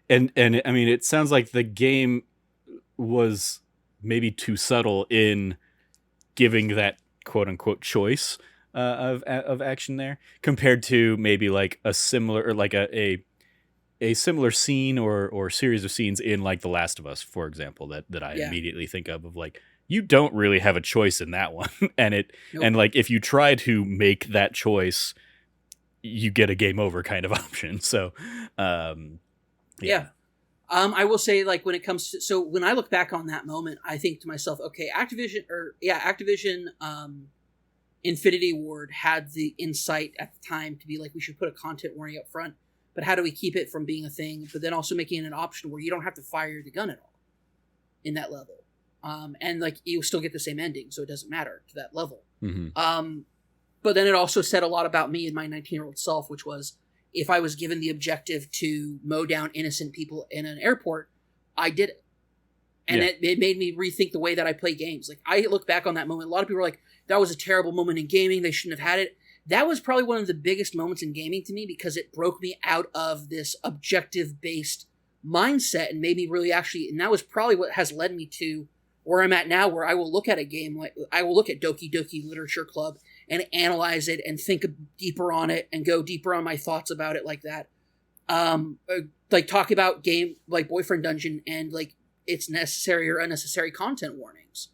I mean, it sounds like the game was maybe too subtle in giving that quote unquote choice of action there compared to maybe a similar or a similar scene or series of scenes in The Last of Us, for example, that I immediately think of you don't really have a choice in that one. And if you try to make that choice, you get a game over kind of option. So yeah. I will say when it comes to, so when I look back on that moment, I think to myself, okay, Activision Infinity Ward had the insight at the time to be we should put a content warning up front, but how do we keep it from being a thing, but then also making it an option where you don't have to fire the gun at all in that level. And you still get the same ending, so it doesn't matter to that level. But then it also said a lot about me and my 19-year-old self, which was if I was given the objective to mow down innocent people in an airport, I did it. And it made me rethink the way that I play games. I look back on that moment. A lot of people are like, that was a terrible moment in gaming. They shouldn't have had it. That was probably one of the biggest moments in gaming to me because it broke me out of this objective-based mindset and made me really and that was probably what has led me to where I'm at now, where I will look at a game, I will look at Doki Doki Literature Club and analyze it and think deeper on it and go deeper on my thoughts about it like that. Talk about game Boyfriend Dungeon and its necessary or unnecessary content warnings.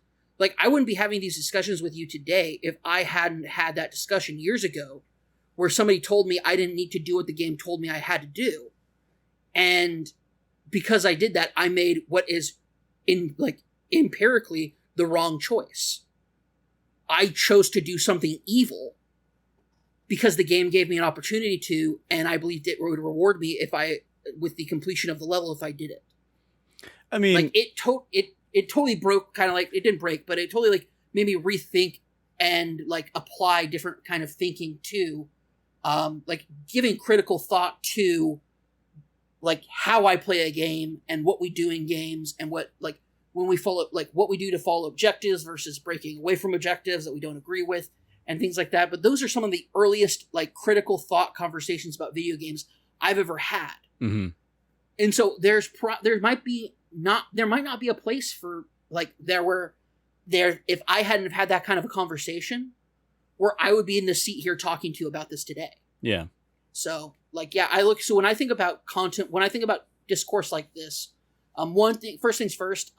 I wouldn't be having these discussions with you today if I hadn't had that discussion years ago where somebody told me I didn't need to do what the game told me I had to do. And because I did that, I made what is empirically the wrong choice. I chose to do something evil because the game gave me an opportunity to, and I believed it would reward me with the completion of the level if I did it. I mean, it totally broke, it didn't break, but it totally made me rethink and apply different kind of thinking to, giving critical thought to, how I play a game and what we do in games and what when we follow what we do to follow objectives versus breaking away from objectives that we don't agree with and things like that. But those are some of the earliest critical thought conversations about video games I've ever had. And so there might not be a place for if I hadn't have had that kind of a conversation where I would be in the seat here talking to you about this today. Yeah. So like, yeah, so when I think about content, when I think about discourse like this, first things first,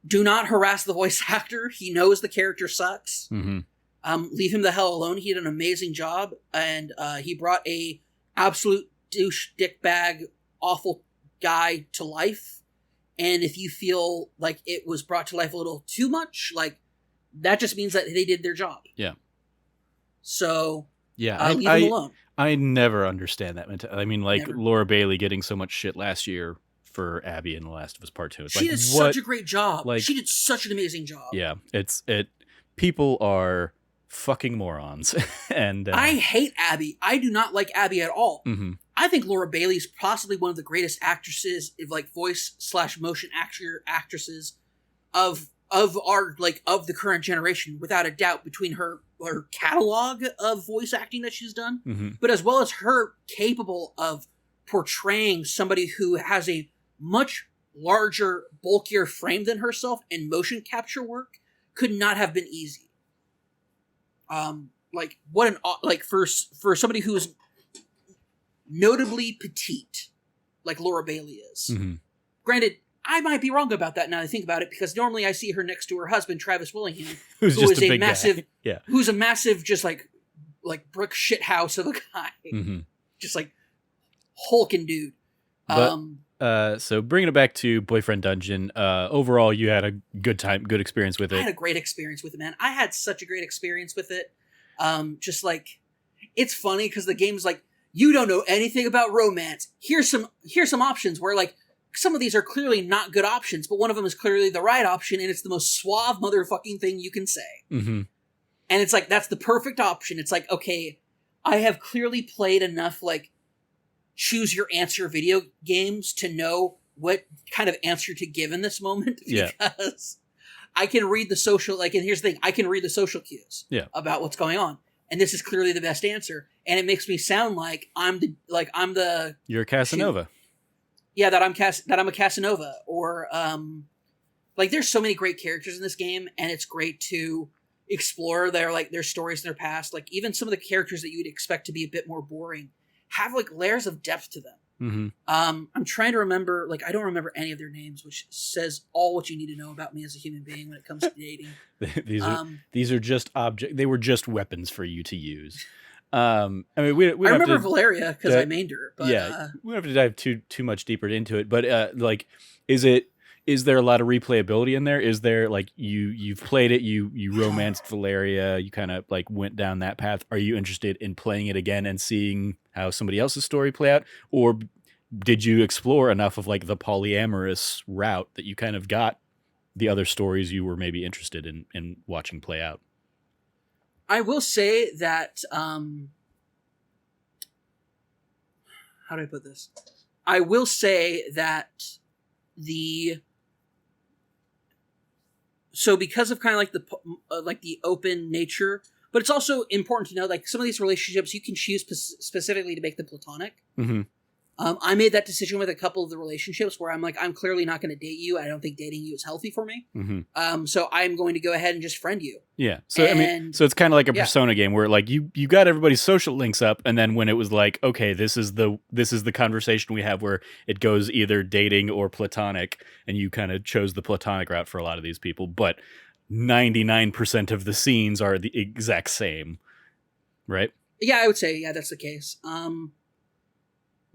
do not harass the voice actor. He knows the character sucks. Mm-hmm. Leave him the hell alone. He did an amazing job, and he brought a absolute douche dickbag awful guy to life. And if you feel like it was brought to life a little too much, like, that just means that they did their job. Yeah. So yeah, leave him alone. I never understand that. I mean, like, Never. Laura Bailey getting so much shit last year for Abby in The Last of Us Part 2. It's She like, did such a great job. Like, she did such an amazing job. Yeah, people are fucking morons. And I hate Abby. I do not like Abby at all. Mm-hmm. I think Laura Bailey is possibly one of the greatest actresses, like voice/motion actresses of the current generation, without a doubt, between her catalog of voice acting that she's done, Mm-hmm. but as well as her capable of portraying somebody who has a much larger, bulkier frame than herself, and motion capture work could not have been easy. For somebody who's notably petite, like Laura Bailey is. Mm-hmm. Granted, I might be wrong about that now that I think about it, because normally I see her next to her husband, Travis Willingham, who's who just is a big massive, guy. Yeah, who's a massive, just like brick shithouse of a guy, mm-hmm. just like hulking dude. But, so bringing it back to Boyfriend Dungeon, overall, you had a good experience with it. I had a great experience with it, man. I had such a great experience with it. Just like, it's funny because the game's like, you don't know anything about romance. Here's some options where, like, some of these are clearly not good options, but one of them is clearly the right option, and it's the most suave motherfucking thing you can say. Mm-hmm. And it's like, that's the perfect option. It's like, okay, I have clearly played enough, like, choose your answer video games to know what kind of answer to give in this moment, because I can read the social, like, and here's the thing, I can read the social cues about what's going on. And this is clearly the best answer. And it makes me sound like you're a Casanova. Yeah, that I'm a Casanova, or like, there's so many great characters in this game, and it's great to explore their stories in their past. Like, even some of the characters that you'd expect to be a bit more boring have, like, layers of depth to them. Mm-hmm. I'm trying to remember, like, I don't remember any of their names, which says all what you need to know about me as a human being when it comes to dating. these are just they were just weapons for you to use. I mean, we I remember Valeria because I mained her. But, we don't have to dive too much deeper into it. But like, is there a lot of replayability in there? Is there, like, you've played it, you romanced Valeria, you kind of, like, went down that path? Are you interested in playing it again and seeing how somebody else's story play out, or did you explore enough of, like, the polyamorous route that you kind of got the other stories you were maybe interested in watching play out? I will say that, how do I put this? I will say that because of kind of like the open nature, but it's also important to know, like, some of these relationships you can choose specifically to make them platonic. Mm-hmm. I made that decision with a couple of the relationships where I'm like, I'm clearly not going to date you. I don't think dating you is healthy for me. Mm-hmm. So I'm going to go ahead and just friend you. Yeah. So, I mean, so it's kind of like a Persona game where, like, you got everybody's social links up, and then when it was like, okay, this is the conversation we have where it goes either dating or platonic, and you kind of chose the platonic route for a lot of these people, but 99% of the scenes are the exact same, right? Yeah, I would say, that's the case.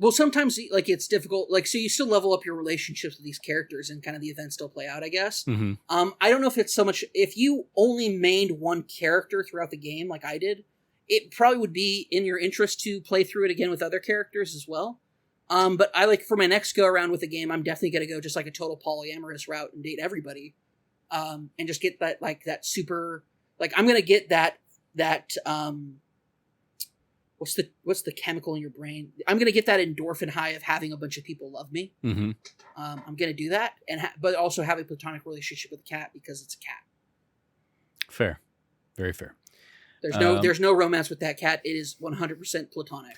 Well, sometimes, like, it's difficult. Like, so you still level up your relationships with these characters and kind of the events still play out, I guess. Mm-hmm. I don't know if it's so much... If you only mained one character throughout the game, like I did, it probably would be in your interest to play through it again with other characters as well. But I, like, for my next go-around with the game, I'm definitely going to go just, like, a total polyamorous route and date everybody. And just get that, like, that super... Like, I'm going to get that what's the chemical in your brain? I'm going to get that endorphin high of having a bunch of people love me. Mm-hmm. I'm going to do that, but also have a platonic relationship with a cat because it's a cat. Fair. Very fair. There's no romance with that cat. It is 100% platonic.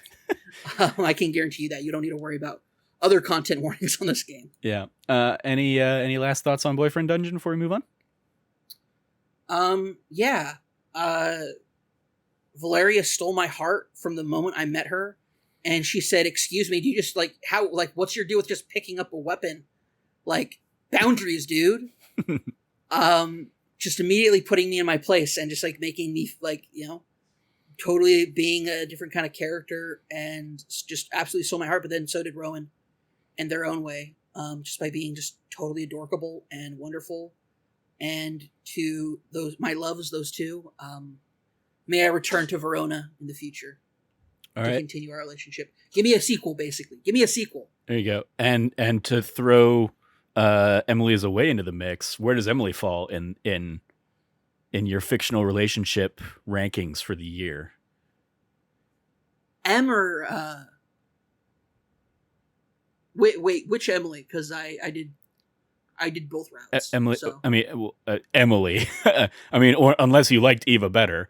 I can guarantee you that. You don't need to worry about other content warnings on this game. Yeah. Any last thoughts on Boyfriend Dungeon before we move on? Yeah. Valeria stole my heart from the moment I met her, and she said, "Excuse me, do you just what's your deal with just picking up a weapon? Like, boundaries, dude." Just immediately putting me in my place and just like making me totally being a different kind of character, and just absolutely stole my heart. But then so did Rowan, in their own way, just by being just totally adorable and wonderful. And to my loves, those two, may I return to Verona in the future to continue our relationship. Give me a sequel, basically. Give me a sequel. There you go. And to throw Emily as a way into the mix, where does Emily fall in your fictional relationship rankings for the year? Wait, which Emily? Because I did both routes. Emily. So. I mean, Emily. I mean, or unless you liked Eva better.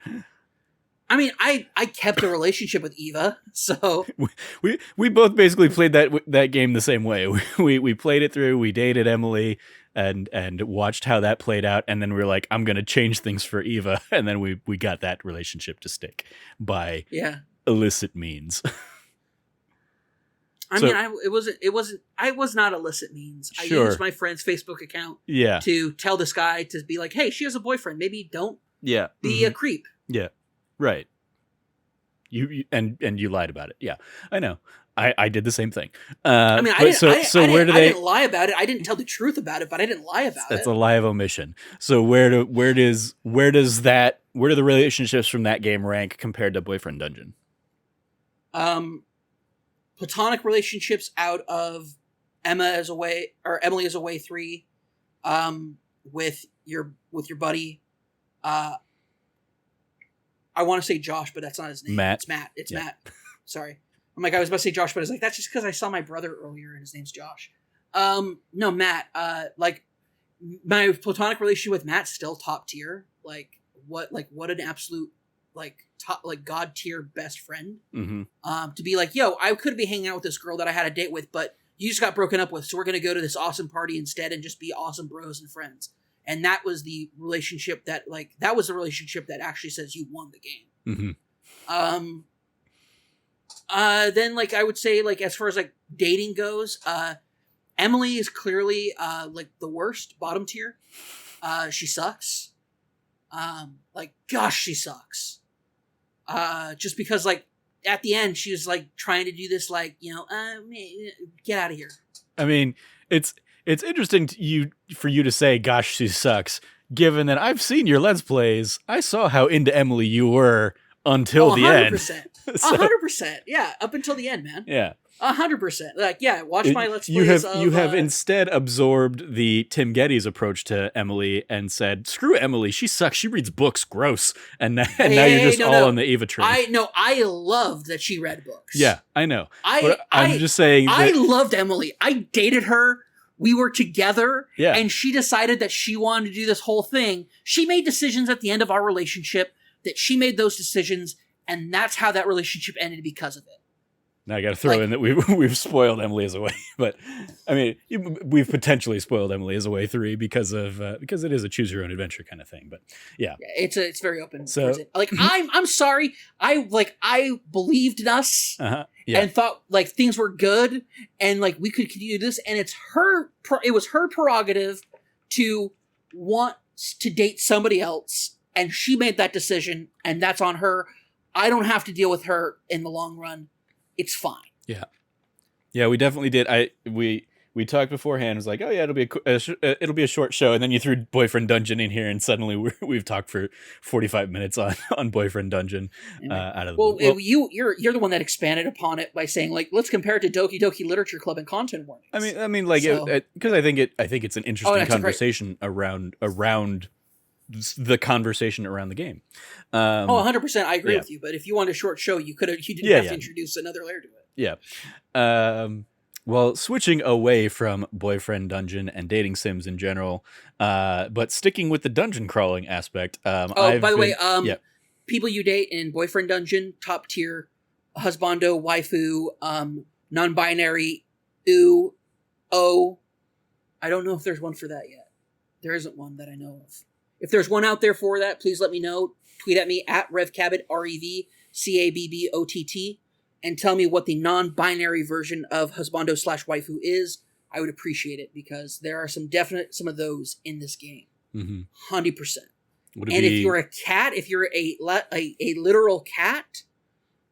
I mean, I kept a relationship with Eva, so we both basically played that game the same way. We played it through. We dated Emily and watched how that played out, and then we were like, I'm gonna change things for Eva, and then we got that relationship to stick by illicit means. I mean, I was not illicit means. I used my friend's Facebook account to tell this guy to be like, hey, she has a boyfriend. Maybe don't be a creep. Yeah. Right. You lied about it. Yeah, I know. I did the same thing. I mean, I didn't lie about it. I didn't tell the truth about it, but I didn't lie about it. That's a lie of omission. So where do the relationships from that game rank compared to Boyfriend Dungeon? Platonic relationships out of Emily is away 3, with your buddy. I want to say Josh, but that's not his name. Matt. It's Matt. It's Matt. Sorry. I'm like, I was about to say Josh, but I was like, that's just because I saw my brother earlier and his name's Josh. No, Matt. Like, my platonic relationship with Matt's still top tier. What an absolute top god tier best friend. Mm-hmm. To be like, yo, I could be hanging out with this girl that I had a date with, but you just got broken up with, so we're gonna go to this awesome party instead and just be awesome bros and friends. And that was the relationship that actually says you won the game. Mm-hmm. Then I would say as far as dating goes, Emily is clearly the worst, bottom tier. She sucks. Gosh, she sucks. Just because at the end she was trying to do this get out of here. I mean, it's interesting for you to say, gosh, she sucks, given that I've seen your Let's Plays. I saw how into Emily you were until the end. 100%. Yeah, up until the end, man. Yeah. 100%. Watch my Let's Plays. You have instead absorbed the Tim Geddes approach to Emily and said, screw Emily, she sucks, she reads books, gross. And now you're just on the Eva train. I loved that she read books. Yeah, I know. I'm just saying that I loved Emily. I dated her. We were together, yeah. And she decided that she wanted to do this whole thing. She made decisions at the end of our relationship that she made those decisions, and that's how that relationship ended because of it. Now I got to throw in that we've spoiled Emily as a way, but I mean we've potentially spoiled Emily as a way 3 because it is a choose your own adventure kind of thing. But yeah it's very open. So I'm sorry, I believed in us and thought things were good and we could continue this, and it was her prerogative to want to date somebody else, and she made that decision, and that's on her. I don't have to deal with her in the long run. It's fine. Yeah, we definitely did. We talked beforehand. It was like, oh yeah, it'll be a short show, and then you threw Boyfriend Dungeon in here, and suddenly we've talked for 45 minutes on Boyfriend Dungeon. Out of you're the one that expanded upon it by saying let's compare it to Doki Doki Literature Club and Content Warnings. I mean, because I think it's an interesting conversation around the conversation around the game. 100%. I agree with you. But if you want a short show, you didn't have to introduce another layer to it. Yeah. Well, switching away from Boyfriend Dungeon and dating sims in general, but sticking with the dungeon crawling aspect. By the way, people you date in Boyfriend Dungeon, top tier, husbando, waifu, non-binary, I don't know if there's one for that yet. There isn't one that I know of. if there's one out there for that, please let me know. Tweet at me at RevCabbott, RevCabbott, and tell me what the non-binary version of husbando/waifu is. I would appreciate it because there are some of those in this game. 100%. And if you're a cat, if you're a literal cat,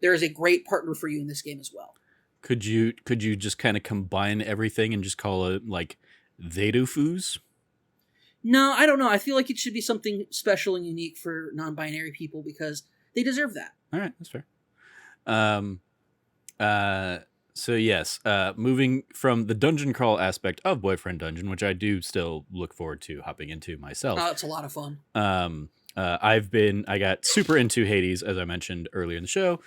there is a great partner for you in this game as well. Could you just kind of combine everything and just call it like Theidofus? No, I don't know. I feel like it should be something special and unique for non-binary people because they deserve that. All right, that's fair. So yes, moving from the dungeon crawl aspect of Boyfriend Dungeon, which I do still look forward to hopping into myself. Oh, it's a lot of fun. I got super into Hades, as I mentioned earlier in the show.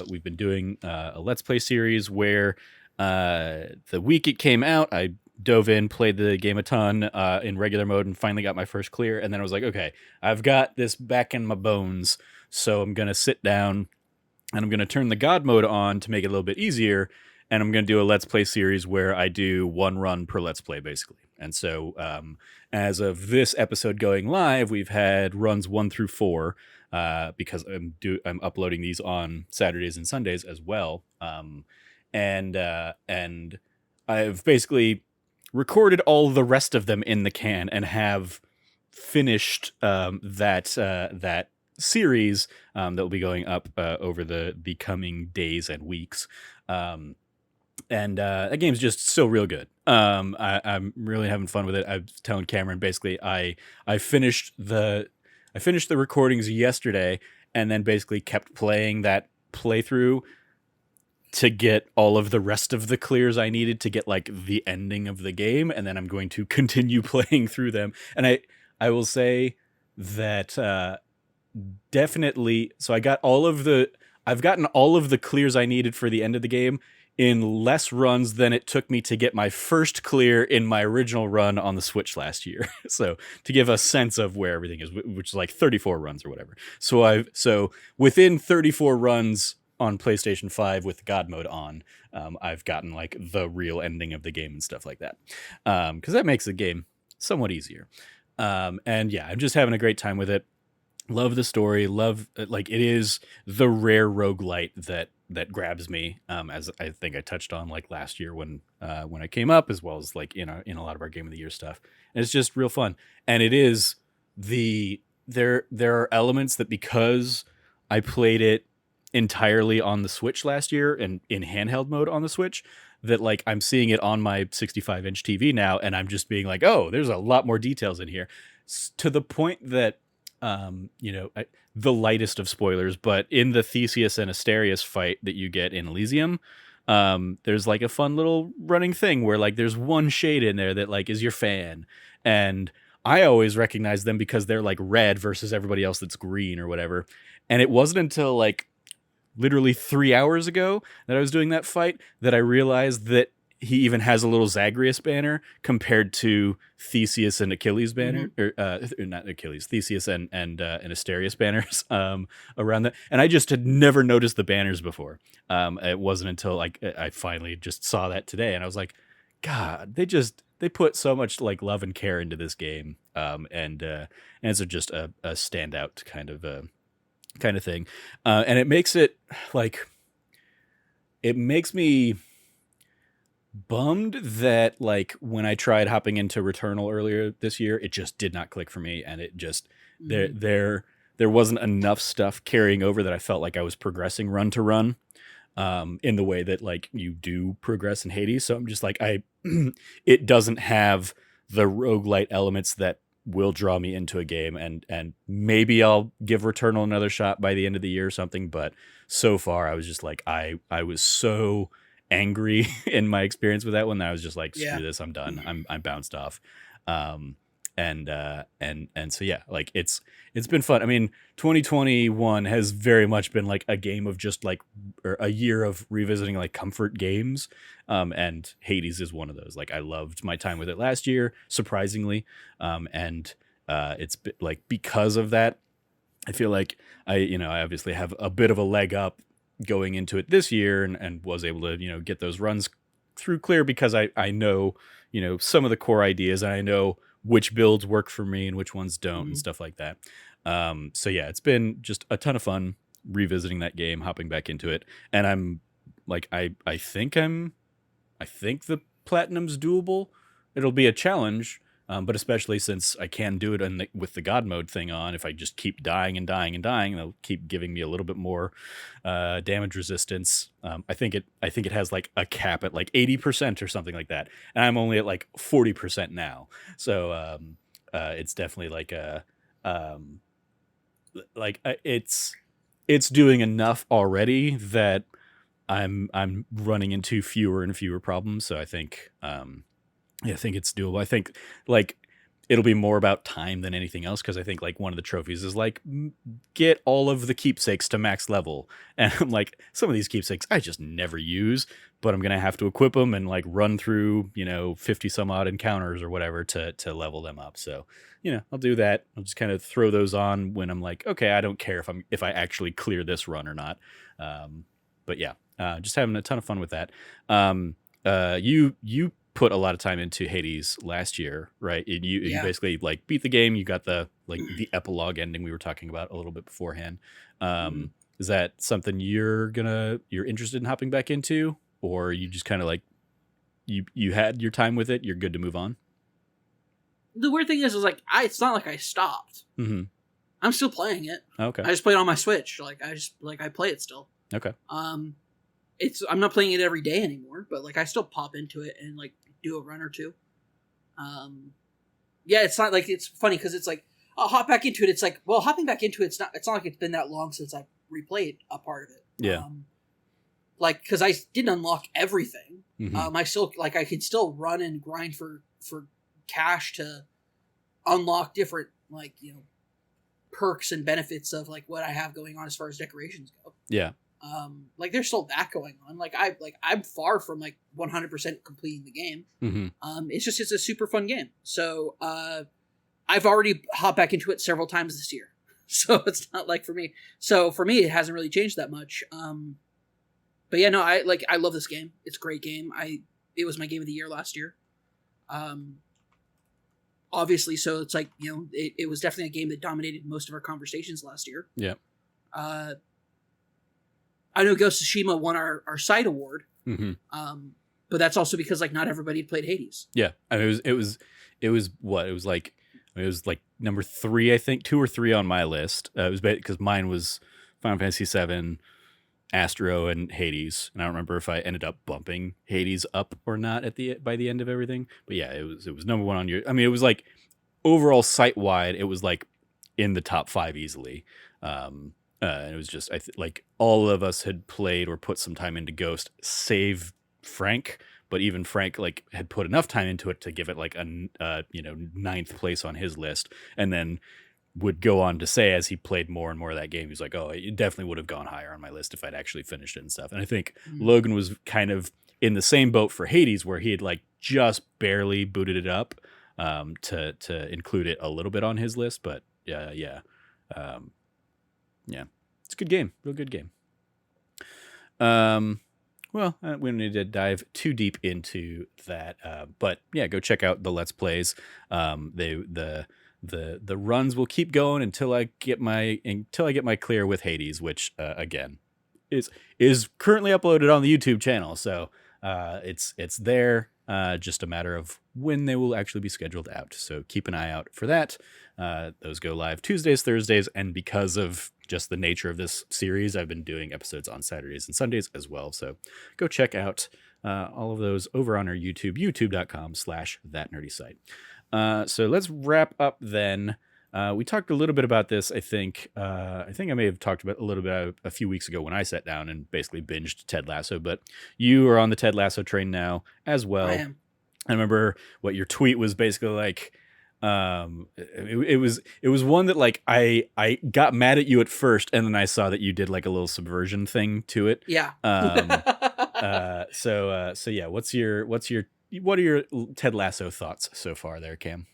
We've been doing a Let's Play series where the week it came out, I dove in, played the game a ton in regular mode, and finally got my first clear. And then I was like, okay, I've got this back in my bones, so I'm going to sit down and I'm going to turn the God mode on to make it a little bit easier. And I'm going to do a Let's Play series where I do one run per Let's Play, basically. And so as of this episode going live, we've had runs 1 through 4 because I'm uploading these on Saturdays and Sundays as well. And I've basically recorded all the rest of them in the can and have finished that series that will be going up over the coming days and weeks. And that game's just so real good. I'm really having fun with it. I was telling Cameron, basically, I finished the recordings yesterday and then basically kept playing that playthrough to get all of the rest of the clears I needed to get like the ending of the game. And then I'm going to continue playing through them. And I will say that definitely. So I've gotten all of the clears I needed for the end of the game in less runs than it took me to get my first clear in my original run on the Switch last year. So to give a sense of where everything is, which is like 34 runs or whatever. So within 34 runs on PlayStation 5 with God mode on, I've gotten like the real ending of the game and stuff like that. Because that makes the game somewhat easier. And yeah, I'm just having a great time with it. Love the story. Love like it is the rare roguelite that grabs me, as I think I touched on like last year when I came up, as well as like in a lot of our Game of the Year stuff. And it's just real fun. And it is there are elements that because I played it entirely on the Switch last year and in handheld mode on the Switch, that like I'm seeing it on my 65-inch TV now, and I'm just being like, oh, there's a lot more details in here, to the point that the lightest of spoilers, but in the Theseus and Asterius fight that you get in Elysium, there's like a fun little running thing where like there's one shade in there that like is your fan, and I always recognize them because they're like red versus everybody else that's green or whatever. And it wasn't until like literally 3 hours ago that I was doing that fight that I realized that he even has a little Zagreus banner compared to Theseus and Achilles banner, or not Achilles, Theseus and Asterius banners around that. And I just had never noticed the banners before. It wasn't until like I finally just saw that today, and I was like, God, they put so much like love and care into this game, and it's just a standout kind of thing, and it makes it like it makes me bummed that like when I tried hopping into Returnal earlier this year, it just did not click for me, and it just there wasn't enough stuff carrying over that I felt like I was progressing run to run in the way that like you do progress in Hades. So I'm just like it doesn't have the roguelite elements that will draw me into a game, and maybe I'll give Returnal another shot by the end of the year or something, but so far I was just like I was so angry in my experience with that one that I was just like, screw this, I'm done. I'm bounced off. And so yeah, like it's been fun. I mean, 2021 has very much been like a game of just like, or a year of revisiting like comfort games. And Hades is one of those. Like I loved my time with it last year, surprisingly. And it's like, because of that, I feel like I obviously have a bit of a leg up going into it this year, and was able to, get those runs through clear because I know, some of the core ideas, and I know which builds work for me and which ones don't and Mhm. stuff like that. So yeah, it's been just a ton of fun revisiting that game, hopping back into it, and I'm like, I think the platinum's doable. It'll be a challenge, but especially since I can do it with the God mode thing on. If I just keep dying and dying and dying, they'll keep giving me a little bit more damage resistance. I think it has like a cap at like 80% or something like that, and I'm only at like 40% now. So it's definitely like a um, it's doing enough already that I'm running into fewer and fewer problems. So I think yeah, I think it's doable. I think like it'll be more about time than anything else, because I think like one of the trophies is like get all of the keepsakes to max level, and I'm like, some of these keepsakes I just never use, but I'm gonna have to equip them and like run through 50 some odd encounters or whatever to level them up. So I'll do that. I'll just kind of throw those on when I'm like, okay, I don't care if I actually clear this run or not. But yeah, just having a ton of fun with that. You put a lot of time into Hades last year, right? And you Yeah. basically like beat the game. You got the epilogue ending we were talking about a little bit beforehand. Mhm. Is that something you're interested in hopping back into, or you just kind of like you had your time with it, you're good to move on? The weird thing is like it's not like I stopped. Mm-hmm. I'm still playing it. Okay. I just play it on my Switch. Like I play it still. Okay. I'm not playing it every day anymore, but like I still pop into it and like do a run or two. Yeah, it's not like, it's funny because it's like I'll hop back into it. It's like, well, hopping back into it's not like it's been that long since I replayed a part of it. Yeah. Like because I didn't unlock everything. Mm-hmm. I still like I can still run and grind for cash to unlock different like perks and benefits of like what I have going on as far as decorations go. Yeah. Like there's still that going on. I'm far from like 100% completing the game. Mm-hmm. It's a super fun game. So I've already hopped back into it several times this year. So it's not like for me. So for me, it hasn't really changed that much. But yeah, no, I love this game. It's a great game. It was my game of the year last year. Obviously, so it's like it was definitely a game that dominated most of our conversations last year. Yeah. I know Ghost of Tsushima won our side award, Mm-hmm. but that's also because like not everybody had played Hades. Yeah, I mean, it was what it was like number 3, I think, 2 or 3 on my list. It was because mine was Final Fantasy VII, Astro, and Hades, and I don't remember if I ended up bumping Hades up or not by the end of everything. But yeah, it was number 1 on your. I mean, it was like overall site wide, it was like in the top 5 easily. And it was just like all of us had played or put some time into Ghost, save Frank, but even Frank like had put enough time into it to give it like a 9th place on his list, and then would go on to say as he played more and more of that game, he's like, oh, it definitely would have gone higher on my list if I'd actually finished it and stuff. And I think Logan was kind of in the same boat for Hades, where he had like just barely booted it up to include it a little bit on his list, but yeah. Yeah, it's a good game, real good game. Well, we don't need to dive too deep into that, but yeah, go check out the Let's Plays. The runs will keep going until I get my clear with Hades, which again is currently uploaded on the YouTube channel. So it's there. Just a matter of when they will actually be scheduled out. So keep an eye out for that. Those go live Tuesdays, Thursdays, and because of just the nature of this series, I've been doing episodes on Saturdays and Sundays as well. So go check out all of those over on our YouTube, youtube.com/thatnerdysite. So let's wrap up then. We talked a little bit about this. I think I may have talked about a little bit a few weeks ago when I sat down and basically binged Ted Lasso, but you are on the Ted Lasso train now as well. I am. I remember what your tweet was basically like. It was one that like I got mad at you at first, and then I saw that you did like a little subversion thing to it. Yeah. So yeah, what are your Ted Lasso thoughts so far there, Cam?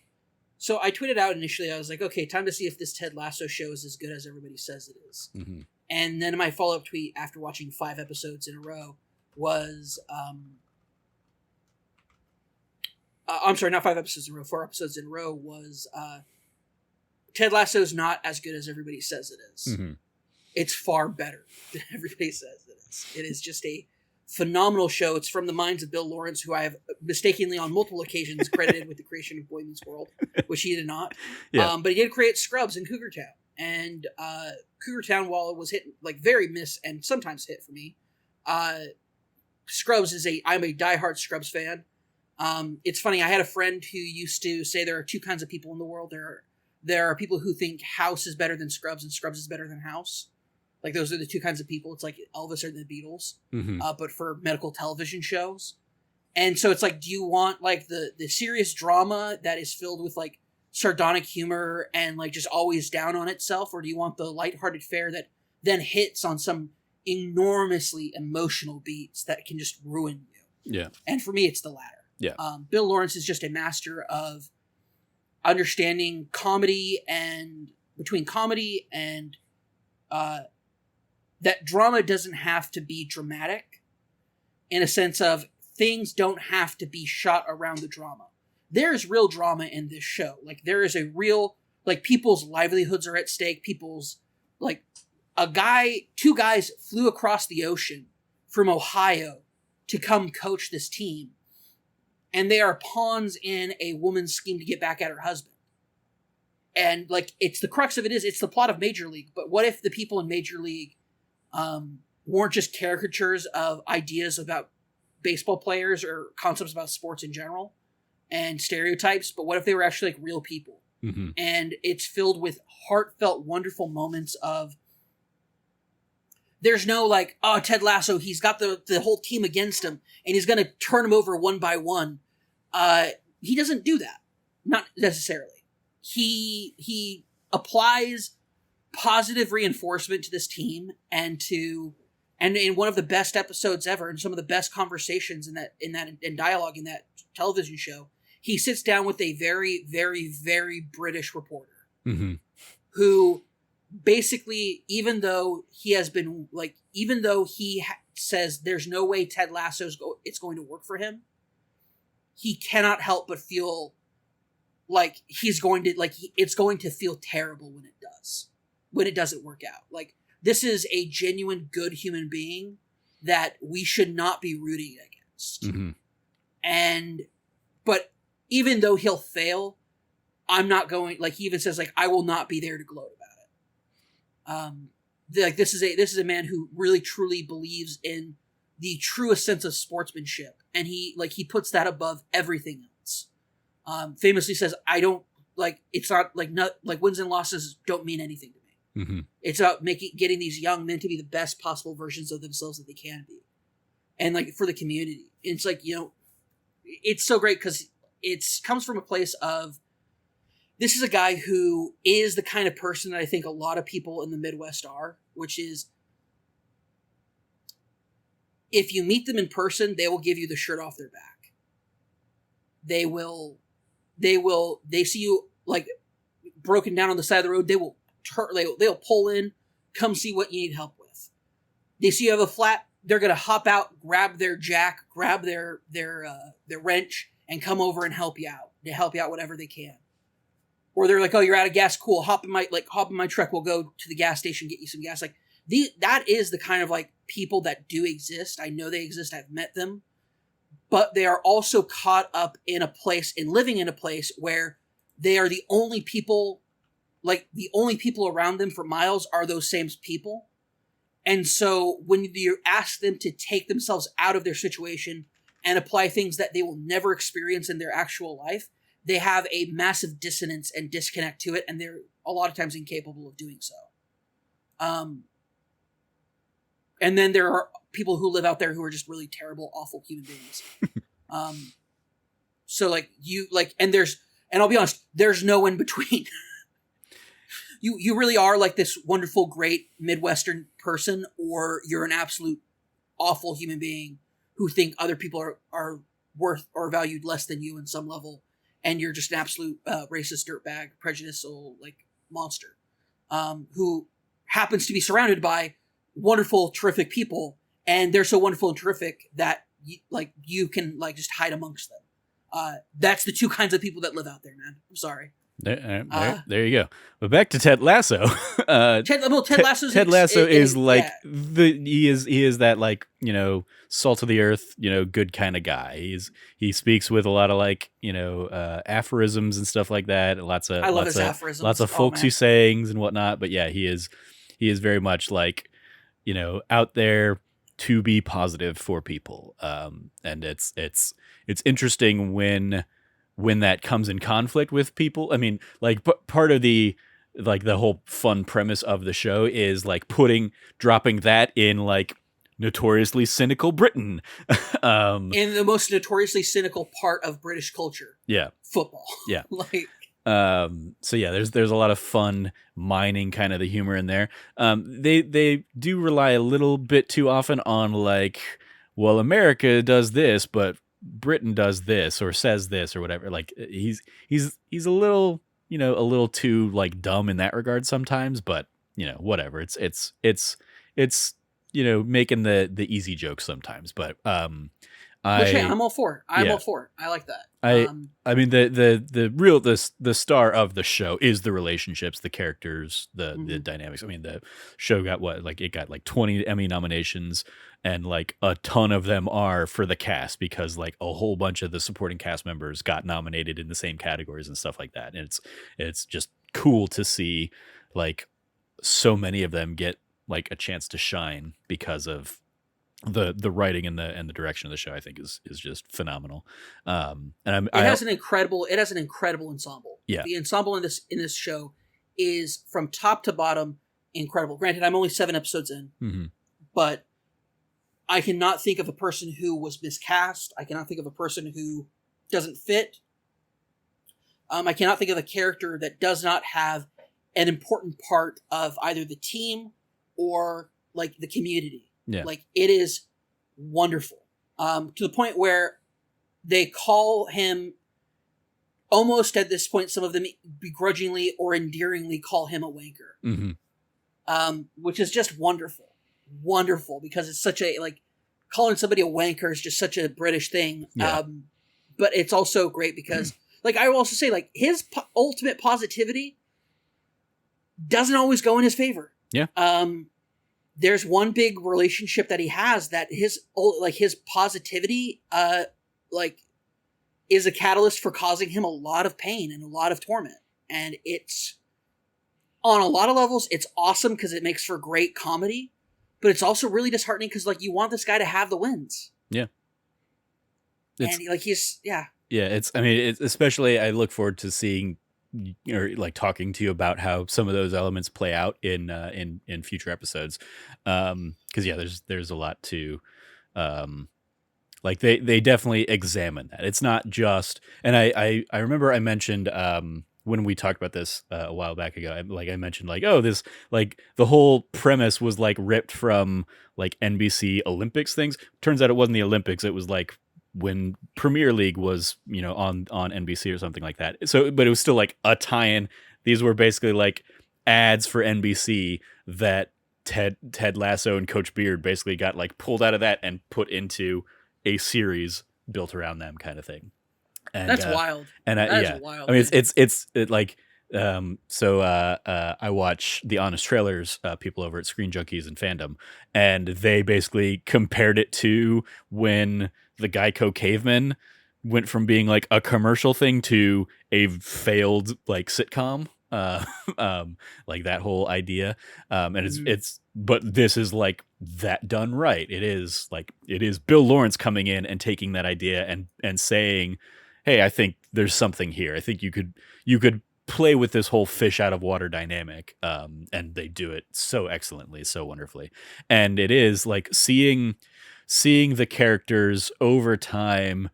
So I tweeted out initially, I was like, okay, time to see if this Ted Lasso show is as good as everybody says it is. Mm-hmm. And then my follow-up tweet after watching 5 episodes in a row was, I'm sorry, not 5 episodes in a row, 4 episodes in a row, was Ted Lasso is not as good as everybody says it is. Mm-hmm. It's far better than everybody says it is. It is just a phenomenal show. It's from the minds of Bill Lawrence, who I have mistakenly on multiple occasions credited with the creation of Boy Meets World, which he did not. Yeah. But he did create Scrubs and Cougar Town. And Cougar Town, while it was hit, like very miss and sometimes hit for me, Scrubs I'm a diehard Scrubs fan. It's funny, I had a friend who used to say there are two kinds of people in the world. There are people who think House is better than Scrubs and Scrubs is better than House. Like, those are the two kinds of people. It's like Elvis or the Beatles, Mm-hmm. but for medical television shows. And so it's like, do you want like the serious drama that is filled with like sardonic humor and like just always down on itself, or do you want the lighthearted fare that then hits on some enormously emotional beats that can just ruin you? Yeah. And for me, it's the latter. Yeah. Bill Lawrence is just a master of understanding comedy and between comedy and that drama doesn't have to be dramatic, in a sense of things don't have to be shot around the drama. There is real drama in this show. Like, there is a real, like, people's livelihoods are at stake. People's, like, two guys flew across the ocean from Ohio to come coach this team. And they are pawns in a woman's scheme to get back at her husband. And, like, it's the crux of it's the plot of Major League. But what if the people in Major League weren't just caricatures of ideas about baseball players or concepts about sports in general and stereotypes, but what if they were actually like real people? Mm-hmm. And it's filled with heartfelt, wonderful moments of, there's no like, oh, Ted Lasso, he's got the whole team against him and he's going to turn them over one by one. He doesn't do that. Not necessarily. He applies positive reinforcement to this team and in one of the best episodes ever and some of the best conversations in dialogue in that television show, he sits down with a very, very, very British reporter Mm-hmm. who basically, even though he says there's no way Ted Lasso's it's going to work for him, he cannot help but feel like it's going to feel terrible when it doesn't work out. Like, this is a genuine good human being that we should not be rooting against. Mm-hmm. But even though he'll fail, I'm not going, like, he even says, like, I will not be there to gloat about it. This is a man who really truly believes in the truest sense of sportsmanship. And he puts that above everything else. Famously says, I don't, like, it's not like wins and losses don't mean anything to me. Mm-hmm. It's about getting these young men to be the best possible versions of themselves that they can be. And like for the community. And it's like, it's so great because it comes from a place of, this is a guy who is the kind of person that I think a lot of people in the Midwest are, which is, if you meet them in person, they will give you the shirt off their back. They see you like broken down on the side of the road. They'll pull in, come see what you need help with. They see you have a flat, they're going to hop out, grab their jack, grab their wrench, and come over and help you out. They help you out whatever they can. Or they're like, oh, you're out of gas, cool. Hop in my truck. We'll go to the gas station, get you some gas. Like, that is the kind of like people that do exist. I know they exist. I've met them, but they are also caught up in living in a place where they are the only people. Like, the only people around them for miles are those same people. And so when you ask them to take themselves out of their situation and apply things that they will never experience in their actual life, they have a massive dissonance and disconnect to it, and they're a lot of times incapable of doing so. And then there are people who live out there who are just really terrible, awful human beings. So and I'll be honest, there's no in between. You really are like this wonderful, great Midwestern person, or you're an absolute awful human being who think other people are worth or valued less than you in some level, and you're just an absolute racist dirtbag, prejudicial like monster, who happens to be surrounded by wonderful, terrific people, and they're so wonderful and terrific that you can like just hide amongst them. That's the two kinds of people that live out there, man. I'm sorry. There you go. But back to Ted Lasso. Ted Lasso. Ted Lasso is like yeah. he is that, like, salt of the earth, good kind of guy. He speaks with a lot of, like, aphorisms and stuff like that. I love his aphorisms. Lots of folksy sayings and whatnot. But yeah, he is very much like, out there to be positive for people. And it's interesting when that comes in conflict with people. I mean, like, part of the whole fun premise of the show is like dropping that in, like, notoriously cynical Britain. In the most notoriously cynical part of British culture. Yeah. Football. Yeah. Like, so yeah, there's a lot of fun mining kind of the humor in there. They do rely a little bit too often on, like, well, America does this, but Britain does this or says this or whatever. Like, he's a little, a little too, like, dumb in that regard sometimes, but whatever. It's making the easy jokes sometimes, but I'm all for. I'm all for. I like that. I mean, the star of the show is the relationships, the characters, the dynamics. I mean, the show got it got like 20 Emmy nominations, and like a ton of them are for the cast, because like a whole bunch of the supporting cast members got nominated in the same categories and stuff like that. And it's just cool to see, like, so many of them get, like, a chance to shine because of the writing and the direction of the show. I think is just phenomenal. It has an incredible ensemble. Yeah. The ensemble in this show is from top to bottom incredible. Granted, I'm only 7 episodes in, but I cannot think of a person who was miscast. I cannot think of a person who doesn't fit. I cannot think of a character that does not have an important part of either the team or, like, the community. Yeah. Like, it is wonderful. To the point where they call him, almost at this point, some of them begrudgingly or endearingly call him a wanker. Which is just wonderful. Wonderful, because it's such a, like, calling somebody a wanker is just such a British thing. Yeah. But it's also great because, like, I will also say, like, his ultimate positivity doesn't always go in his favor. Yeah. There's one big relationship that he has that his positivity, is a catalyst for causing him a lot of pain and a lot of torment. And it's, on a lot of levels, it's awesome because it makes for great comedy, but it's also really disheartening because, like, you want this guy to have the wins. Yeah. It's especially, I look forward to seeing, or like talking to you about how some of those elements play out in future episodes. Cause yeah, there's a lot to, like they definitely examine that. It's not just, and I remember I mentioned, when we talked about this a while back ago, I mentioned, like, oh, this, like, the whole premise was, like, ripped from, like, NBC Olympics things. Turns out it wasn't the Olympics. It was, like, when Premier League was, on NBC or something like that. So, but it was still, like, a tie-in. These were basically, like, ads for NBC that Ted Lasso and Coach Beard basically got, like, pulled out of that and put into a series built around them, kind of thing. And that's wild. And that is wild. I mean, I watch the Honest Trailers, people over at Screen Junkies and Fandom, and they basically compared it to when the Geico Caveman went from being, like, a commercial thing to a failed, like, sitcom. Like that whole idea. And it's but this is, like, that done right. It is Bill Lawrence coming in and taking that idea and saying, hey, I think there's something here. I think you could play with this whole fish out of water dynamic. And they do it so excellently, so wonderfully. And it is, like, seeing the characters over time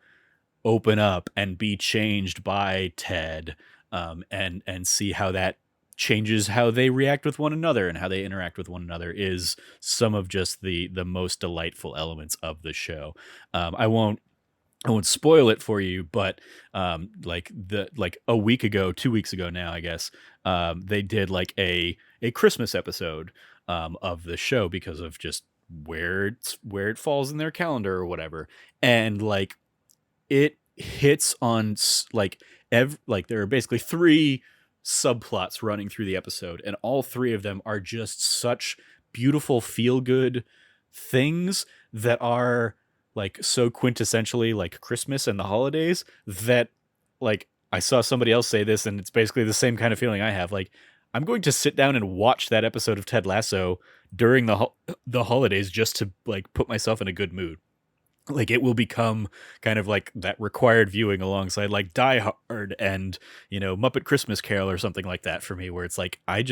open up and be changed by Ted, and see how that changes how they react with one another and how they interact with one another is some of just the most delightful elements of the show. I won't spoil it for you, but like a week ago, 2 weeks ago now, I guess, they did, like, a Christmas episode of the show because of just where it falls in their calendar or whatever. And, like, it hits on like like there are basically three subplots running through the episode, and all three of them are just such beautiful feel good things that are like so quintessentially like Christmas and the holidays that like I saw somebody else say this, and it's basically the same kind of feeling I have. Like, I'm going to sit down and watch that episode of Ted Lasso during the holidays just to like put myself in a good mood. Like, it will become kind of like that required viewing alongside like Die Hard and, you know, Muppet Christmas Carol or something like that for me, where it's like I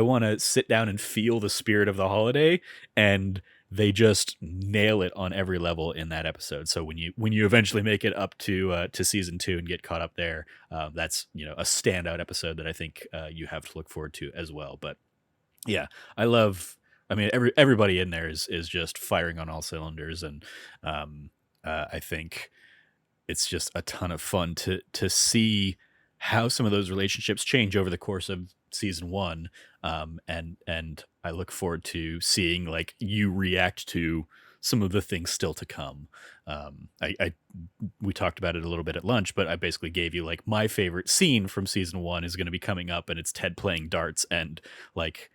want to sit down and feel the spirit of the holiday, and they just nail it on every level in that episode. So when you eventually make it up to season 2 and get caught up there, that's, you know, a standout episode that I think you have to look forward to as well. But yeah, I love. I mean, everybody in there is just firing on all cylinders, and I think it's just a ton of fun to see how some of those relationships change over the course of season 1, and I look forward to seeing like you react to some of the things still to come. I we talked about it a little bit at lunch, but I basically gave you like my favorite scene from season 1 is going to be coming up, and it's Ted playing darts, and like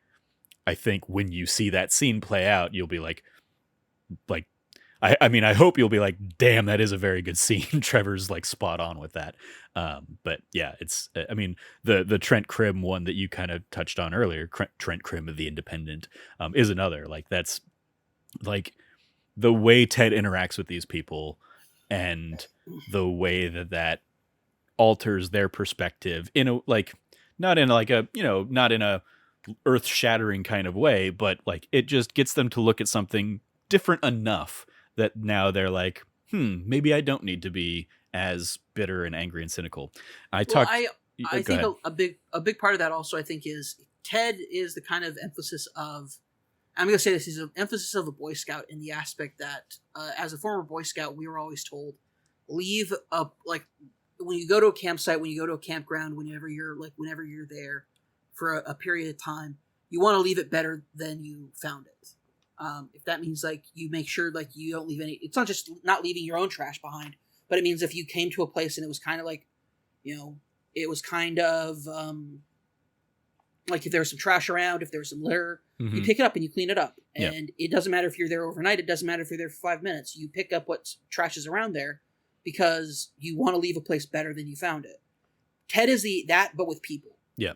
I think when you see that scene play out, you'll be like I mean, I hope you'll be like, damn, that is a very good scene. Trevor's like spot on with that. But yeah, it's, I mean, the Trent Crimm one that you kind of touched on earlier, Trent Crimm of The Independent, is another. Like, that's like the way Ted interacts with these people and the way that alters their perspective in a, like, not in like a, you know, not in a earth-shattering kind of way, but like it just gets them to look at something different enough that now they're like, maybe I don't need to be as bitter and angry and cynical. I think a big part of that also, I think, is Ted is the kind of emphasis of, I'm going to say this, is an emphasis of a Boy Scout in the aspect that as a former Boy Scout, we were always told, leave up, like when you go to a campsite, when you go to a campground, whenever you're there for a period of time, you want to leave it better than you found it. If that means like you make sure like you don't leave any, it's not just not leaving your own trash behind, but it means if you came to a place and it was kind of like, you know, it was kind of like if there was some trash around, if there was some litter, you pick it up and you clean it up. And it doesn't matter if you're there overnight. It doesn't matter if you're there for 5 minutes. You pick up what trash is around there because you want to leave a place better than you found it. Ted is that, but with people. Yeah.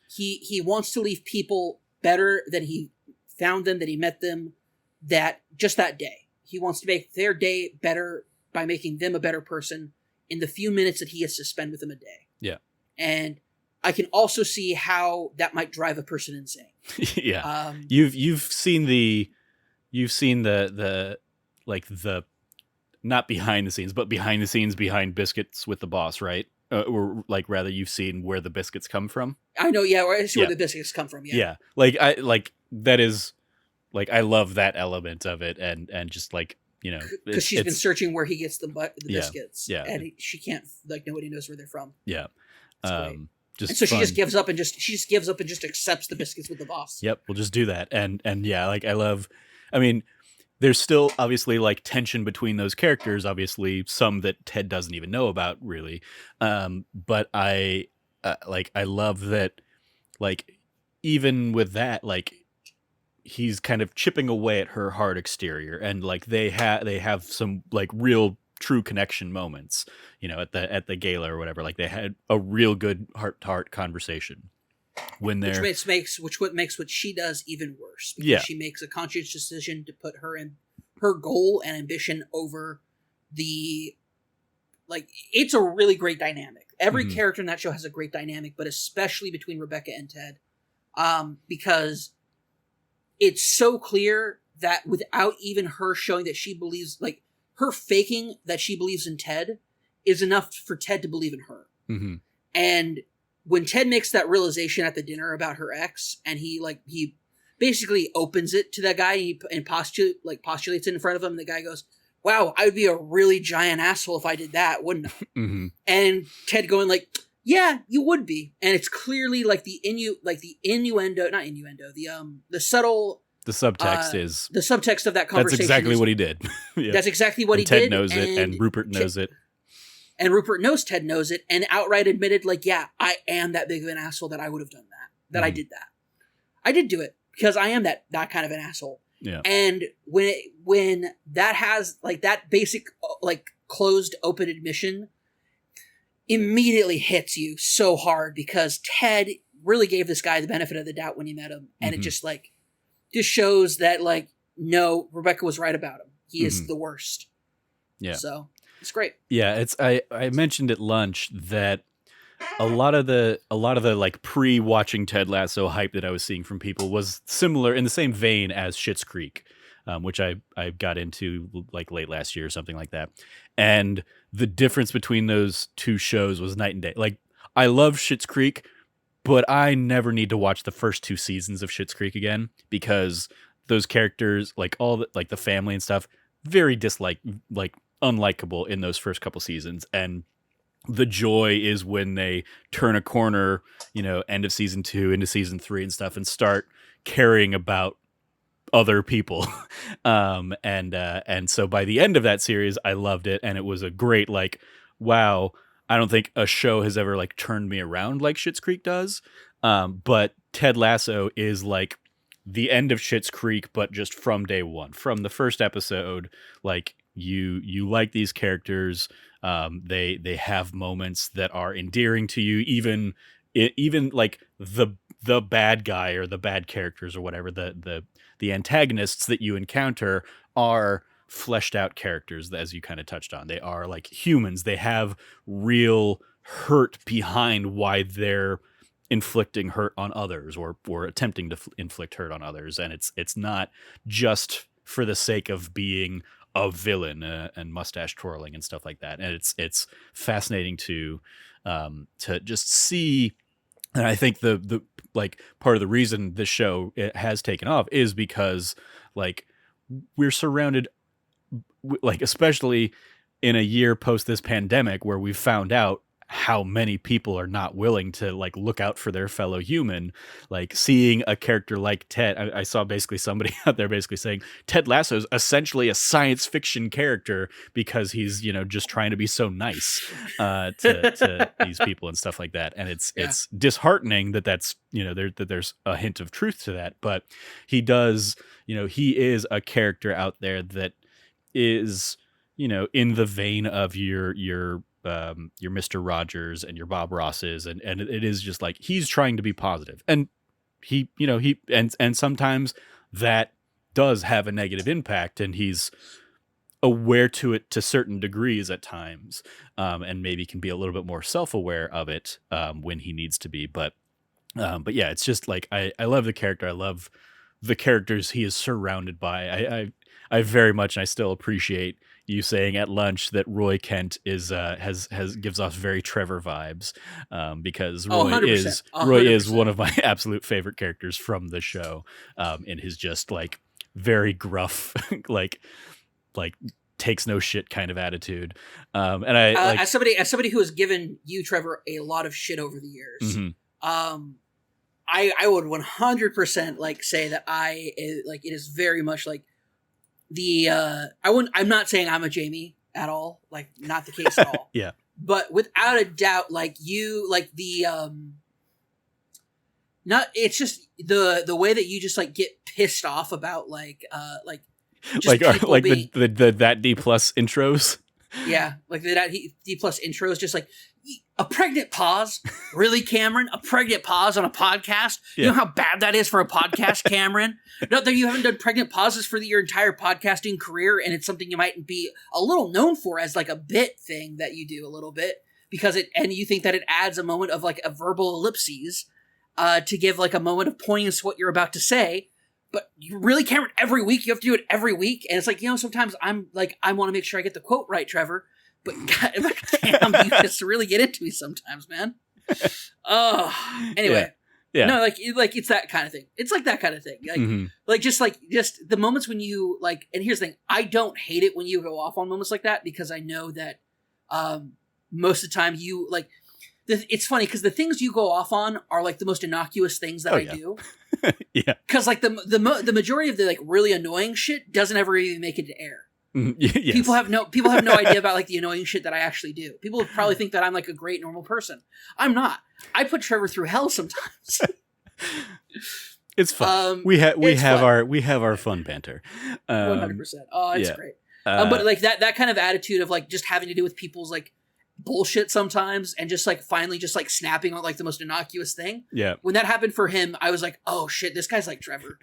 He wants to leave people better than he found them, that he met them, that day. He wants to make their day better by making them a better person in the few minutes that he has to spend with them a day. Yeah. And I can also see how that might drive a person insane. Yeah. You've seen the like the not behind the scenes, but behind the scenes behind Biscuits with the Boss, right? Or like rather, you've seen where the biscuits come from. I know, yeah, or I see where the biscuits come from. Yeah, yeah, like that is like I love that element of it, and just like, you know, because she's been searching where he gets the biscuits, and she can't, like, nobody knows where they're from. Yeah, just and so fun. She just gives up and just accepts the Biscuits with the Boss. Yep, we'll just do that, and yeah, like I mean. There's still obviously like tension between those characters, obviously some that Ted doesn't even know about really. But I love that, like, even with that, like he's kind of chipping away at her hard exterior, and like they have some like real true connection moments, you know, at the gala or whatever. Like they had a real good heart to heart conversation. When they're which makes what she does even worse, because she makes a conscious decision to put her goal and ambition over the, like, it's a really great dynamic. Every character in that show has a great dynamic, but especially between Rebecca and Ted, because it's so clear that without even her showing that she believes, like her faking that she believes in Ted is enough for Ted to believe in her. And when Ted makes that realization at the dinner about her ex, and he basically opens it to that guy and postulates it in front of him, and the guy goes, "Wow, I would be a really giant asshole if I did that, wouldn't I?" And Ted going like, "Yeah, you would be." And it's clearly like the innuendo, not innuendo, the subtle. The subtext is the subtext of that conversation. That's exactly what he did. That's exactly what he Ted did. Ted knows it, and Rupert knows it. And Rupert knows Ted knows it and outright admitted, like, yeah, I am that big of an asshole that I would have done that I did that. I did do it because I am that kind of an asshole. Yeah. And when that has like that basic like closed open admission immediately hits you so hard because Ted really gave this guy the benefit of the doubt when he met him. And it just shows that like, no, Rebecca was right about him. He is the worst. Yeah. So it's great. Yeah. I mentioned at lunch that a lot of the like pre-watching Ted Lasso hype that I was seeing from people was similar in the same vein as Schitt's Creek, which I got into like late last year or something like that. And the difference between those two shows was night and day. Like I love Schitt's Creek, but I never need to watch the first 2 seasons of Schitt's Creek again because those characters, like all the, like the family and stuff, very unlikable in those first couple seasons. And the joy is when they turn a corner, end of season 2 into season 3 and stuff and start caring about other people. And so by the end of that series, I loved it. And it was a great, like, wow, I don't think a show has ever like turned me around like Schitt's Creek does. But Ted Lasso is like the end of Schitt's Creek, but just from day one, from the first episode, like you like these characters. They have moments that are endearing to you, even like the bad guy or the bad characters or whatever, the antagonists that you encounter are fleshed out characters, as you kind of touched on. They are like humans. They have real hurt behind why they're inflicting hurt on others or attempting to inflict hurt on others. And it's not just for the sake of being a villain and mustache twirling and stuff like that. And it's fascinating to just see. And I think the like part of the reason this show it has taken off is because like we're surrounded, like especially in a year post this pandemic where we've found out how many people are not willing to like look out for their fellow human. Like seeing a character like Ted, I saw basically somebody out there basically saying Ted Lasso is essentially a science fiction character because he's just trying to be so nice to these people and stuff like that. And it's disheartening that that's that there's a hint of truth to that, but he does he is a character out there that is in the vein of your Mr. Rogers and your Bob Rosses, and it is just like he's trying to be positive, and he and sometimes that does have a negative impact, and he's aware to it to certain degrees at times, and maybe can be a little bit more self-aware of it when he needs to be, but yeah, it's just like I love the character. I love the characters he is surrounded by. I very much, and I still appreciate you saying at lunch that Roy Kent is gives off very Trevor vibes, because Roy is one of my absolute favorite characters from the show, in his just like very gruff like takes no shit kind of attitude, and I like, as somebody who has given you, Trevor, a lot of shit over the years. I would 100% like say that it is very much like I'm not saying I'm a Jamie at all, like not the case at all. Yeah. But without a doubt, like you, like it's just the way that you just like get pissed off about just the that D plus intros. Yeah, like the D plus intros, just like a pregnant pause. Really, Cameron? A pregnant pause on a podcast? Yeah. You know how bad that is for a podcast, Cameron? Not that you haven't done pregnant pauses for your entire podcasting career, and it's something you might be a little known for as like a bit thing that you do a little bit, because and you think that it adds a moment of like a verbal ellipses to give like a moment of poignance to what you're about to say. But you really, Cameron, every week, you have to do it every week. And it's like, sometimes I'm like, I want to make sure I get the quote right, Trevor. But God, damn, you just really get into me sometimes, man. Oh, anyway. Yeah. No, like it's that kind of thing. It's like that kind of thing. Like, just the moments when you like, and here's the thing. I don't hate it when you go off on moments like that, because I know that most of the time you like, it's funny because the things you go off on are like the most innocuous things that I do. Yeah. Because like the majority of the like really annoying shit doesn't ever even make it to air. Yes. People have no idea about like the annoying shit that I actually do. People probably think that I'm like a great normal person. I'm not. I put Trevor through hell sometimes. It's fun. We have our fun banter. 100%. Oh, it's great. But like that kind of attitude of like just having to do with people's like bullshit sometimes, and just like finally just like snapping on like the most innocuous thing. Yeah. When that happened for him, I was like, oh shit, this guy's like Trevor.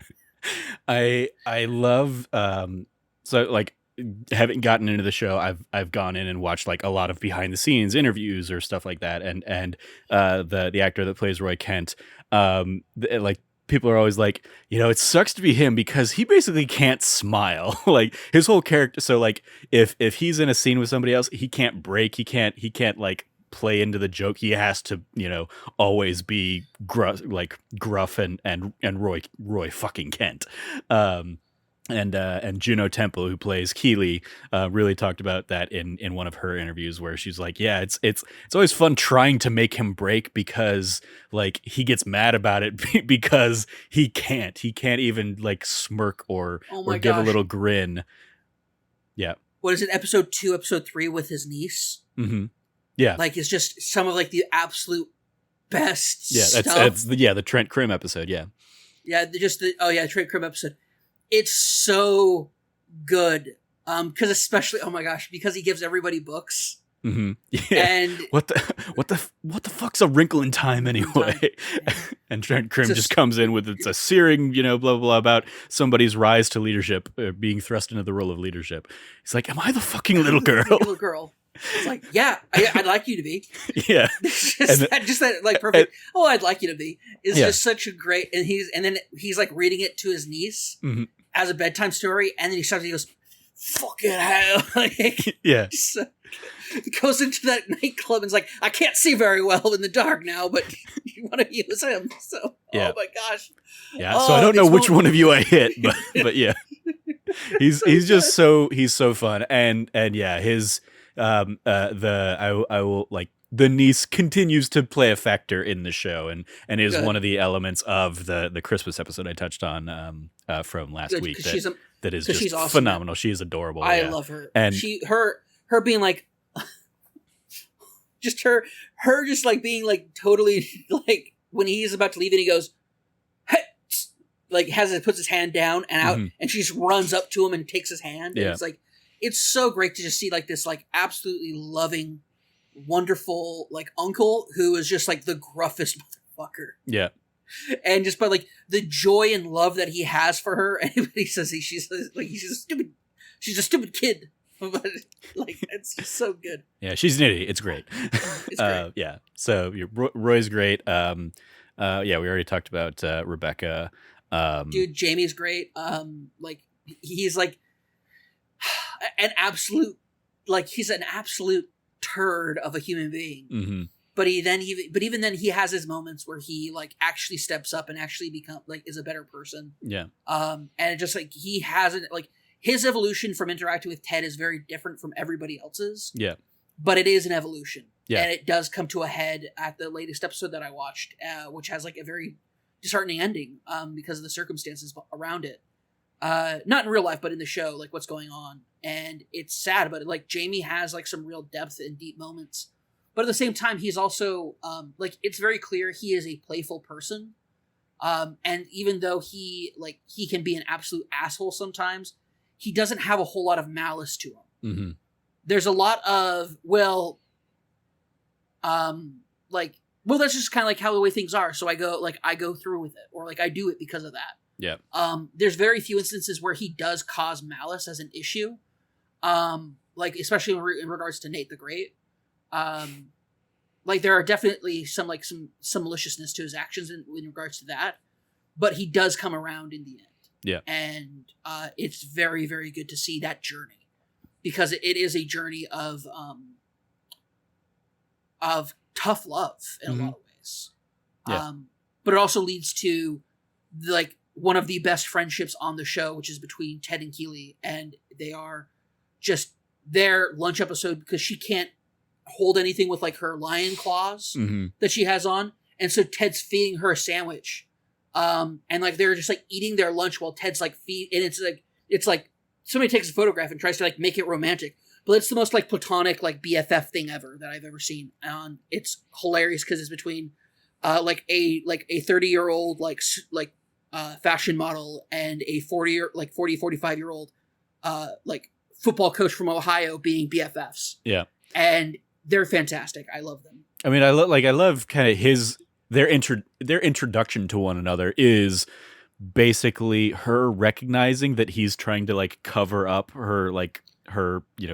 I love so like having gotten into the show, I've gone in and watched like a lot of behind the scenes interviews or stuff like that, and the actor that plays Roy Kent, like people are always like, it sucks to be him because he basically can't smile. Like his whole character. So like if he's in a scene with somebody else, he can't break. He can't like play into the joke. He has to, always be gruff and Roy fucking Kent. And Juno Temple, who plays Keeley, really talked about that in one of her interviews, where she's like, yeah, it's always fun trying to make him break because like he gets mad about it because he can't even like smirk or give a little grin. Yeah. What is it? Episode 2, episode 3 with his niece. Mm-hmm. Yeah. Like it's just some of like the absolute best stuff. That's the Trent Krim episode. Yeah. Yeah. Trent Krim episode. It's so good. Because especially, oh my gosh, because he gives everybody books. Mm-hmm. Yeah. And what the fuck's a wrinkle in time anyway? And Trent Krim just comes in with it's a searing, blah, blah, blah about somebody's rise to leadership, being thrust into the role of leadership. He's like, am I the fucking little girl? Little girl. It's like, yeah, I'd like you to be. Yeah. just that like perfect. I'd like you to be is just such a great. And then he's like reading it to his niece as a bedtime story, and then he goes, "Fucking hell!" Like, yeah. Goes into that nightclub and's like, I can't see very well in the dark now, but you want to use him. So, oh my gosh. Yeah. So I don't know which one of you I hit, but yeah, he's just he's so fun, and yeah, his I will like. The niece continues to play a factor in the show, and is one of the elements of the Christmas episode I touched on from last week. That is just awesome, phenomenal. She is adorable. I love her, and her being like, just her just like being like totally like when he's about to leave and he goes, hey, like puts his hand down and out, and she just runs up to him and takes his hand. And it's like it's so great to just see like this like absolutely loving, wonderful like uncle who is just like the gruffest motherfucker. Yeah. And just by like the joy and love that he has for her, and he says she's a stupid kid. But like it's just so good. Yeah, she's an idiot. It's great. It's great. Yeah. So Roy's great. Yeah, we already talked about Rebecca. Dude, Jamie's great. Like he's like an absolute turd of a human being. Mm-hmm. But even then he has his moments where he like actually steps up and actually is a better person. Yeah. And it just like he hasn't like his evolution from interacting with Ted is very different from everybody else's. Yeah. But it is an evolution. Yeah. And it does come to a head at the latest episode that I watched, which has like a very disheartening ending because of the circumstances around it. Not in real life, but in the show, like what's going on. And it's sad, but like Jamie has like some real depth and deep moments. But at the same time, he's also like it's very clear he is a playful person. And even though he can be an absolute asshole sometimes, he doesn't have a whole lot of malice to him. Mm-hmm. There's a lot of that's just kind of like how the way things are. So I go through with it, or like I do it because of that. Yeah. There's very few instances where he does cause malice as an issue. Like especially in regards to Nate the Great. Like there are definitely some maliciousness to his actions in regards to that, but he does come around in the end. Yeah. And it's very, very good to see that journey, because it is a journey of tough love in a lot of ways. Yeah. But it also leads to like one of the best friendships on the show, which is between Ted and Keeley, and they are just their lunch episode because she can't hold anything with like her lion claws that she has on, and so Ted's feeding her a sandwich, and like they're just like eating their lunch while Ted's like and it's like somebody takes a photograph and tries to like make it romantic, but it's the most like platonic like BFF thing ever that I've ever seen. It's hilarious because it's between like a 30-year-old fashion model and a 45-year-old like football coach from Ohio being BFFs. Yeah. And they're fantastic. I love them. I mean, I love kind of their introduction to one another is basically her recognizing that he's trying to like cover up her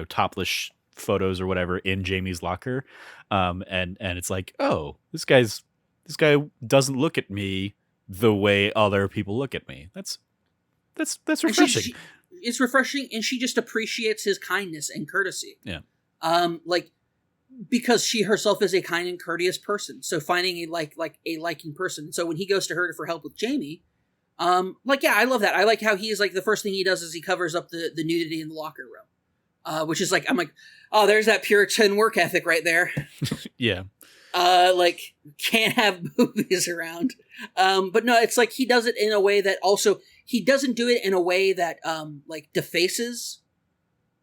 topless photos or whatever in Jamie's locker, and it's like, oh, this guy doesn't look at me the way other people look at me. That's refreshing. It's refreshing, and she just appreciates his kindness and courtesy. Yeah. Because she herself is a kind and courteous person, so finding a liking person. So when he goes to her for help with Jamie, I love that. I like how he is like the first thing he does is he covers up the nudity in the locker room, which is like I'm like, oh, there's that Puritan work ethic right there. Yeah. Can't have boobies around. But no, it's like he does it in a way that also he doesn't do it in a way that like defaces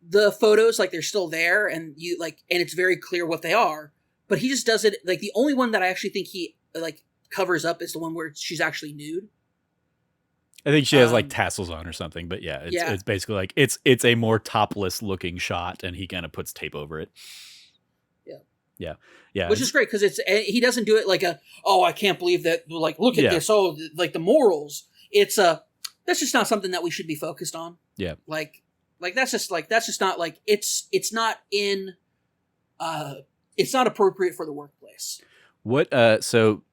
the photos, like they're still there and it's very clear what they are, but he just does it like the only one that I actually think he like covers up is the one where she's actually nude. I think she has like tassels on or something, but yeah, it's basically like it's a more topless looking shot and he kind of puts tape over it. Yeah. Which is great because he doesn't do it like I can't believe that, like, look at this, like the morals. It's that's just not something that we should be focused on. Yeah. Like that's just not like it's not appropriate for the workplace. What so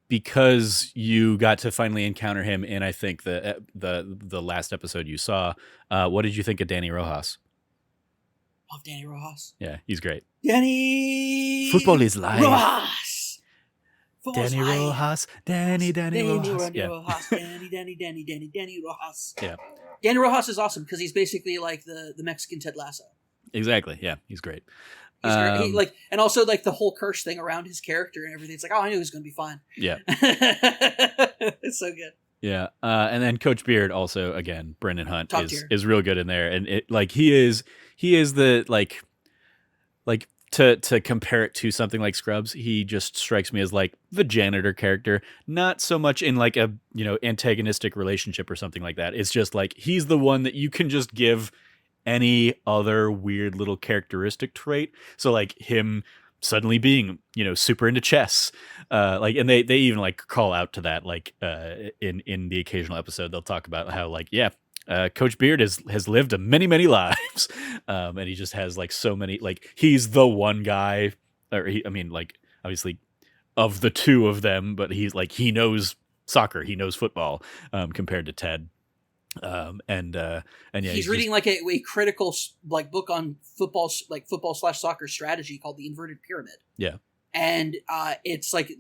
because you got to finally encounter him in I think the last episode you saw, what did you think of Danny Rojas? Love Danny Rojas. Yeah, he's great. Danny Football is life. Rojas. Danny Rojas. Danny Rojas. Yeah. Rojas. Danny Rojas. Yeah. Danny Rojas is awesome because he's basically like the Mexican Ted Lasso. Exactly. Yeah, he's great. He's great. And also like the whole curse thing around his character and everything. It's like, oh, I knew he was going to be fine. Yeah. It's so good. Yeah. And then Coach Beard also, again, Brendan Hunt is real good in there. And it like he is the like to compare it to something like Scrubs, he just strikes me as like the janitor character, not so much in like a, antagonistic relationship or something like that. It's just like he's the one that you can just give any other weird little characteristic trait. So like him suddenly being, super into chess. And they even like call out to that, like in the occasional episode, they'll talk about how like, Coach Beard has lived many, many lives. And he just has like so many, like he's the one guy, obviously of the two of them, but he's like, he knows soccer, he knows football, compared to Ted. He's reading like a critical like book on football/soccer strategy called The Inverted Pyramid. Yeah. And it's like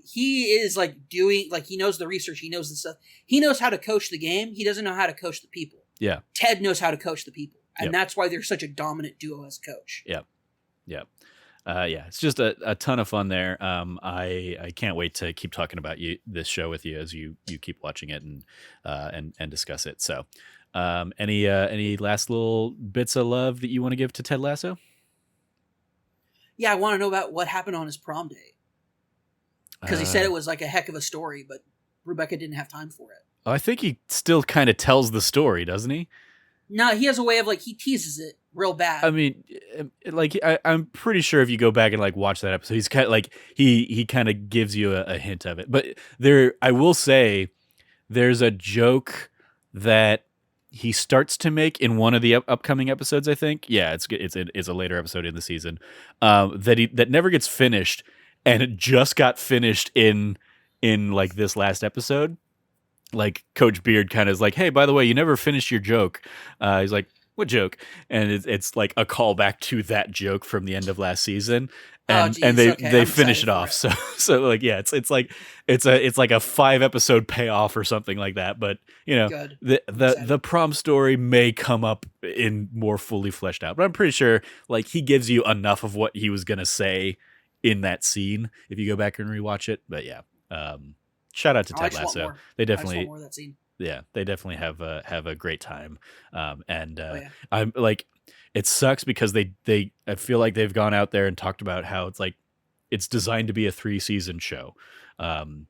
he is like doing, like he knows the research, he knows the stuff. He knows how to coach the game. He doesn't know how to coach the people. Yeah. Ted knows how to coach the people. And that's why they're such a dominant duo as a coach. Yeah. Yeah. It's just a ton of fun there. I can't wait to keep talking about this show with you as you keep watching it and discuss it. So, any last little bits of love that you want to give to Ted Lasso? Yeah, I want to know about what happened on his prom day. Because he said it was like a heck of a story, but Rebecca didn't have time for it. I think he still kind of tells the story, doesn't he? No, he has a way of like, he teases it real bad. I mean, like I'm pretty sure if you go back and like watch that episode, he's kind of like he kind of gives you a hint of it. But I will say, there's a joke that he starts to make in one of the upcoming episodes. I think, it's a later episode in the season that never gets finished, and it just got finished in like this last episode. Like Coach Beard kind of is like, hey, by the way, you never finished your joke. He's like, what joke? And it's like a callback to that joke from the end of last season. And they finish it off. So like, yeah, it's like a 5 episode payoff or something like that. But the prom story may come up in more fully fleshed out, but I'm pretty sure like he gives you enough of what he was going to say in that scene if you go back and rewatch it. But yeah, shout out to Ted Lasso. They definitely, more of that scene. yeah, they definitely have a great time. And Oh yeah. I'm like, it sucks because they I feel like they've gone out there and talked about how it's like it's designed to be a 3-season show. Um,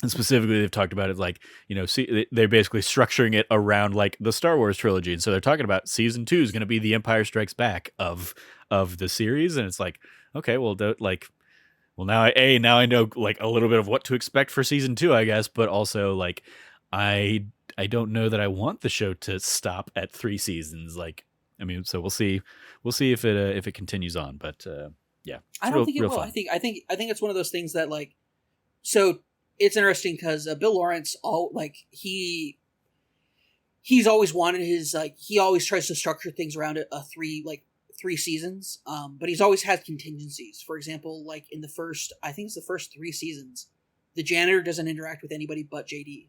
and specifically, they've talked about it like, see, they're basically structuring it around like the Star Wars trilogy, and so they're talking about season 2 is going to be the Empire Strikes Back of the series, and it's like, okay, well, well, now I know like a little bit of what to expect for season 2, I guess, but also like I I don't know that I want the show to stop at 3 seasons. Like, I mean, so we'll see if it continues on, but yeah, I it's don't real think it real will. fun. I think it's one of those things that like, so it's interesting because Bill Lawrence, all like he's always wanted his like he always tries to structure things around a 3 seasons, but he's always had contingencies. For example, like in the first, I think it's the first 3 seasons, the janitor doesn't interact with anybody but JD.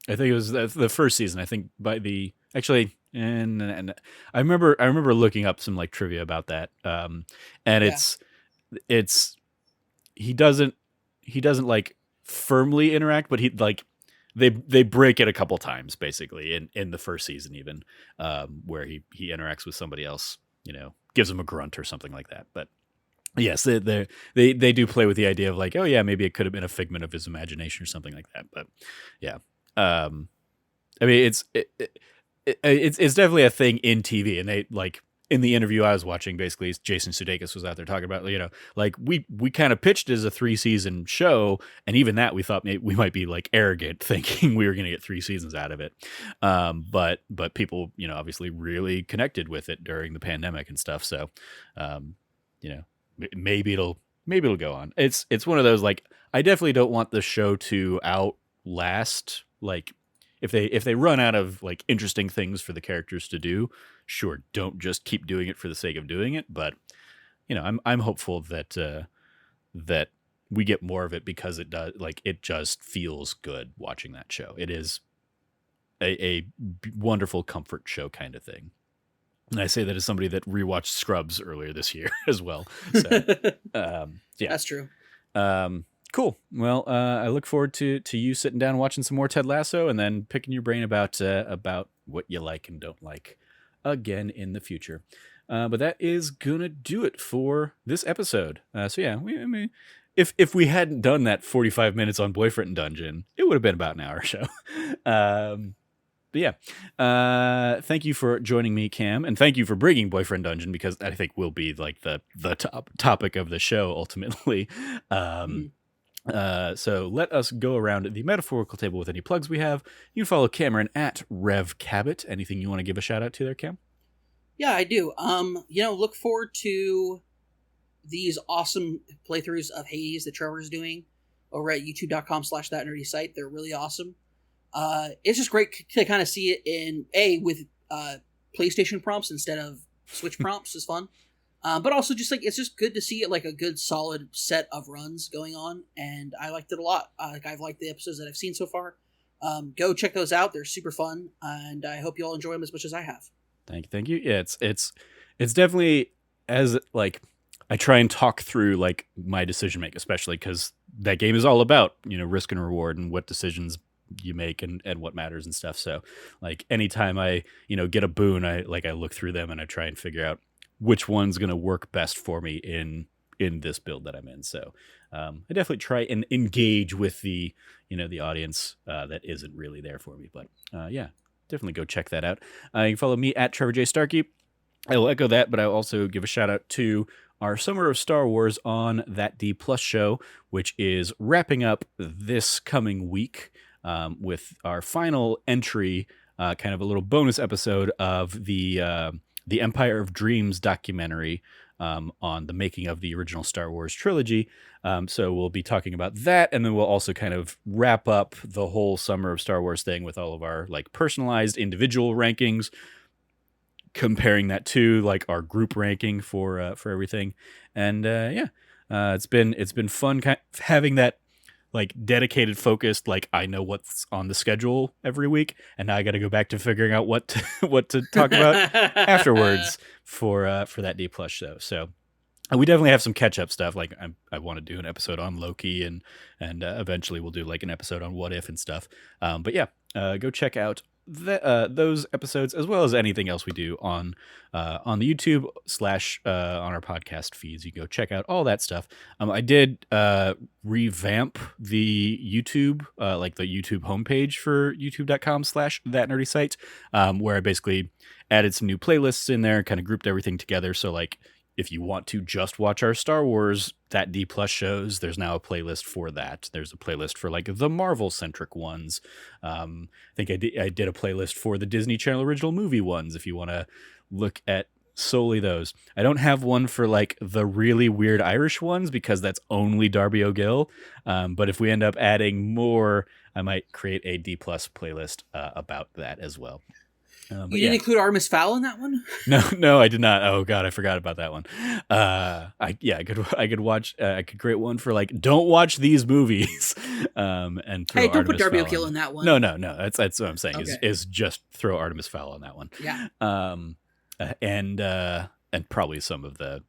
I think it was the first season. I think by the actually, and I remember looking up some like trivia about that. And Yeah. it's he doesn't like firmly interact, but he like they break it a couple times basically in the first season even, where he interacts with somebody else, gives him a grunt or something like that. But yes, they do play with the idea of like, oh yeah, maybe it could have been a figment of his imagination or something like that. But yeah, um, I mean, it's definitely a thing in TV, and they like in the interview I was watching, basically Jason Sudeikis was out there talking about, like we kind of pitched it as a 3-season show, and even that we thought maybe we might be like arrogant, thinking we were going to get 3 seasons out of it. But people, obviously really connected with it during the pandemic and stuff. So, um, you know, maybe it'll go on. It's one of those like I definitely don't want the show to outlast like if they run out of like interesting things for the characters to do, sure, don't just keep doing it for the sake of doing it. But I'm hopeful that we get more of it because it does like it just feels good watching that show. It is a wonderful comfort show kind of thing. And I say that as somebody that rewatched Scrubs earlier this year as well. So yeah. That's true. Cool. Well, I look forward to you sitting down watching some more Ted Lasso and then picking your brain about what you like and don't like again in the future. But that is gonna do it for this episode. So yeah, I mean, if we hadn't done that 45 minutes on Boyfriend Dungeon, it would have been about an hour show. But yeah, thank you for joining me, Cam, and thank you for bringing Boyfriend Dungeon because I think will be like the top topic of the show ultimately. Mhm. So let us go around the metaphorical table with any plugs we have. You can follow Cameron at Rev Cabot. Anything you want to give a shout out to there, Cam? Yeah, I do. Look forward to these awesome playthroughs of Hades that Trevor's doing over at youtube.com/that nerdy site. They're really awesome. It's just great to kind of see it with PlayStation prompts instead of Switch prompts is fun. But also just like it's just good to see it like a good solid set of runs going on, and I liked it a lot. I've liked the episodes that I've seen so far. Go check those out; they're super fun, and I hope you all enjoy them as much as I have. Thank you. Yeah, it's definitely as like I try and talk through like my decision make, especially because that game is all about risk and reward and what decisions you make and what matters and stuff. So like anytime I get a boon, I look through them and I try and figure out which one's going to work best for me in this build that I'm in. So I definitely try and engage with the the audience that isn't really there for me. But yeah, definitely go check that out. You can follow me at Trevor J. Starkey. I will echo that, but I'll also give a shout out to our Summer of Star Wars on That D Plus show, which is wrapping up this coming week with our final entry, kind of a little bonus episode of the Empire of Dreams documentary on the making of the original Star Wars trilogy. So we'll be talking about that, and then we'll also kind of wrap up the whole Summer of Star Wars thing with all of our like personalized individual rankings, comparing that to like our group ranking for everything. And it's been fun having that like dedicated focused, like I know what's on the schedule every week, and now I got to go back to figuring out what to talk about afterwards for that D plus show. So we definitely have some catch up stuff. Like I want to do an episode on Loki, and eventually we'll do like an episode on What If and stuff. But yeah, go check out those episodes as well as anything else we do on the YouTube / on our podcast feeds. You can go check out all that stuff. I did revamp the YouTube like the YouTube homepage for youtube.com / that nerdy site, where I basically added some new playlists in there, kind of grouped everything together. So like, if you want to just watch our Star Wars That D Plus shows, there's now a playlist for that. There's a playlist for like the Marvel centric ones. I think I did a playlist for the Disney Channel original movie ones. If you want to look at solely those, I don't have one for like the really weird Irish ones because that's only Darby O'Gill. But if we end up adding more, I might create a D Plus playlist about that as well. You didn't include Artemis Fowl in that one? No, I did not. Oh God, I forgot about that one. I could watch. I could create one for like, don't watch these movies. And throw Hey, don't Artemis put Darby Fowl O'Gill on. in that one. No. That's what I'm saying. Okay. Is just throw Artemis Fowl on that one. Yeah. And probably some of the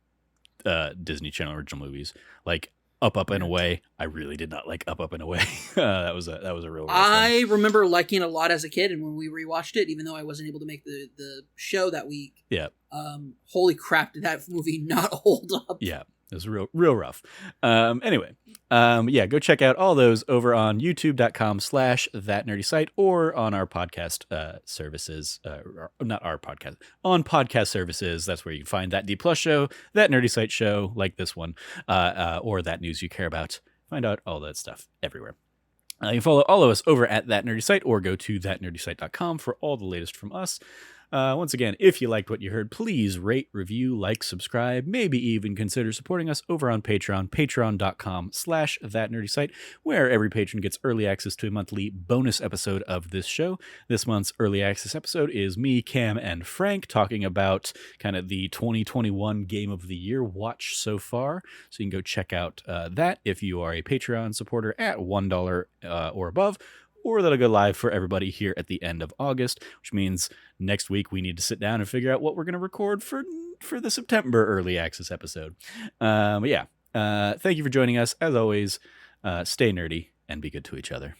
Disney Channel original movies, like Up and Away. I really did not like Up and Away. that was a real rough I remember liking it a lot as a kid, and when we rewatched it, even though I wasn't able to make the show that week. Yeah. Holy crap, did that movie not hold up? Yeah. It was real rough. Anyway, yeah, go check out all those over on youtube.com / that nerdy site, or on our podcast services, not our podcast, on podcast services. That's where you can find That D Plus show, That Nerdy Site show, like this one, or That News You Care About. Find out all that stuff everywhere. You can follow all of us over at That Nerdy Site, or go to thatnerdysite.com for all the latest from us. Once again, if you liked what you heard, please rate, review, like, subscribe, maybe even consider supporting us over on Patreon, patreon.com / thatnerdysite, where every patron gets early access to a monthly bonus episode of this show. This month's early access episode is me, Cam, and Frank talking about kind of the 2021 Game of the Year watch so far. So you can go check out that if you are a Patreon supporter at $1 or above. Or that'll go live for everybody here at the end of August, which means next week we need to sit down and figure out what we're going to record for the September early access episode. But yeah, thank you for joining us. As always, stay nerdy and be good to each other.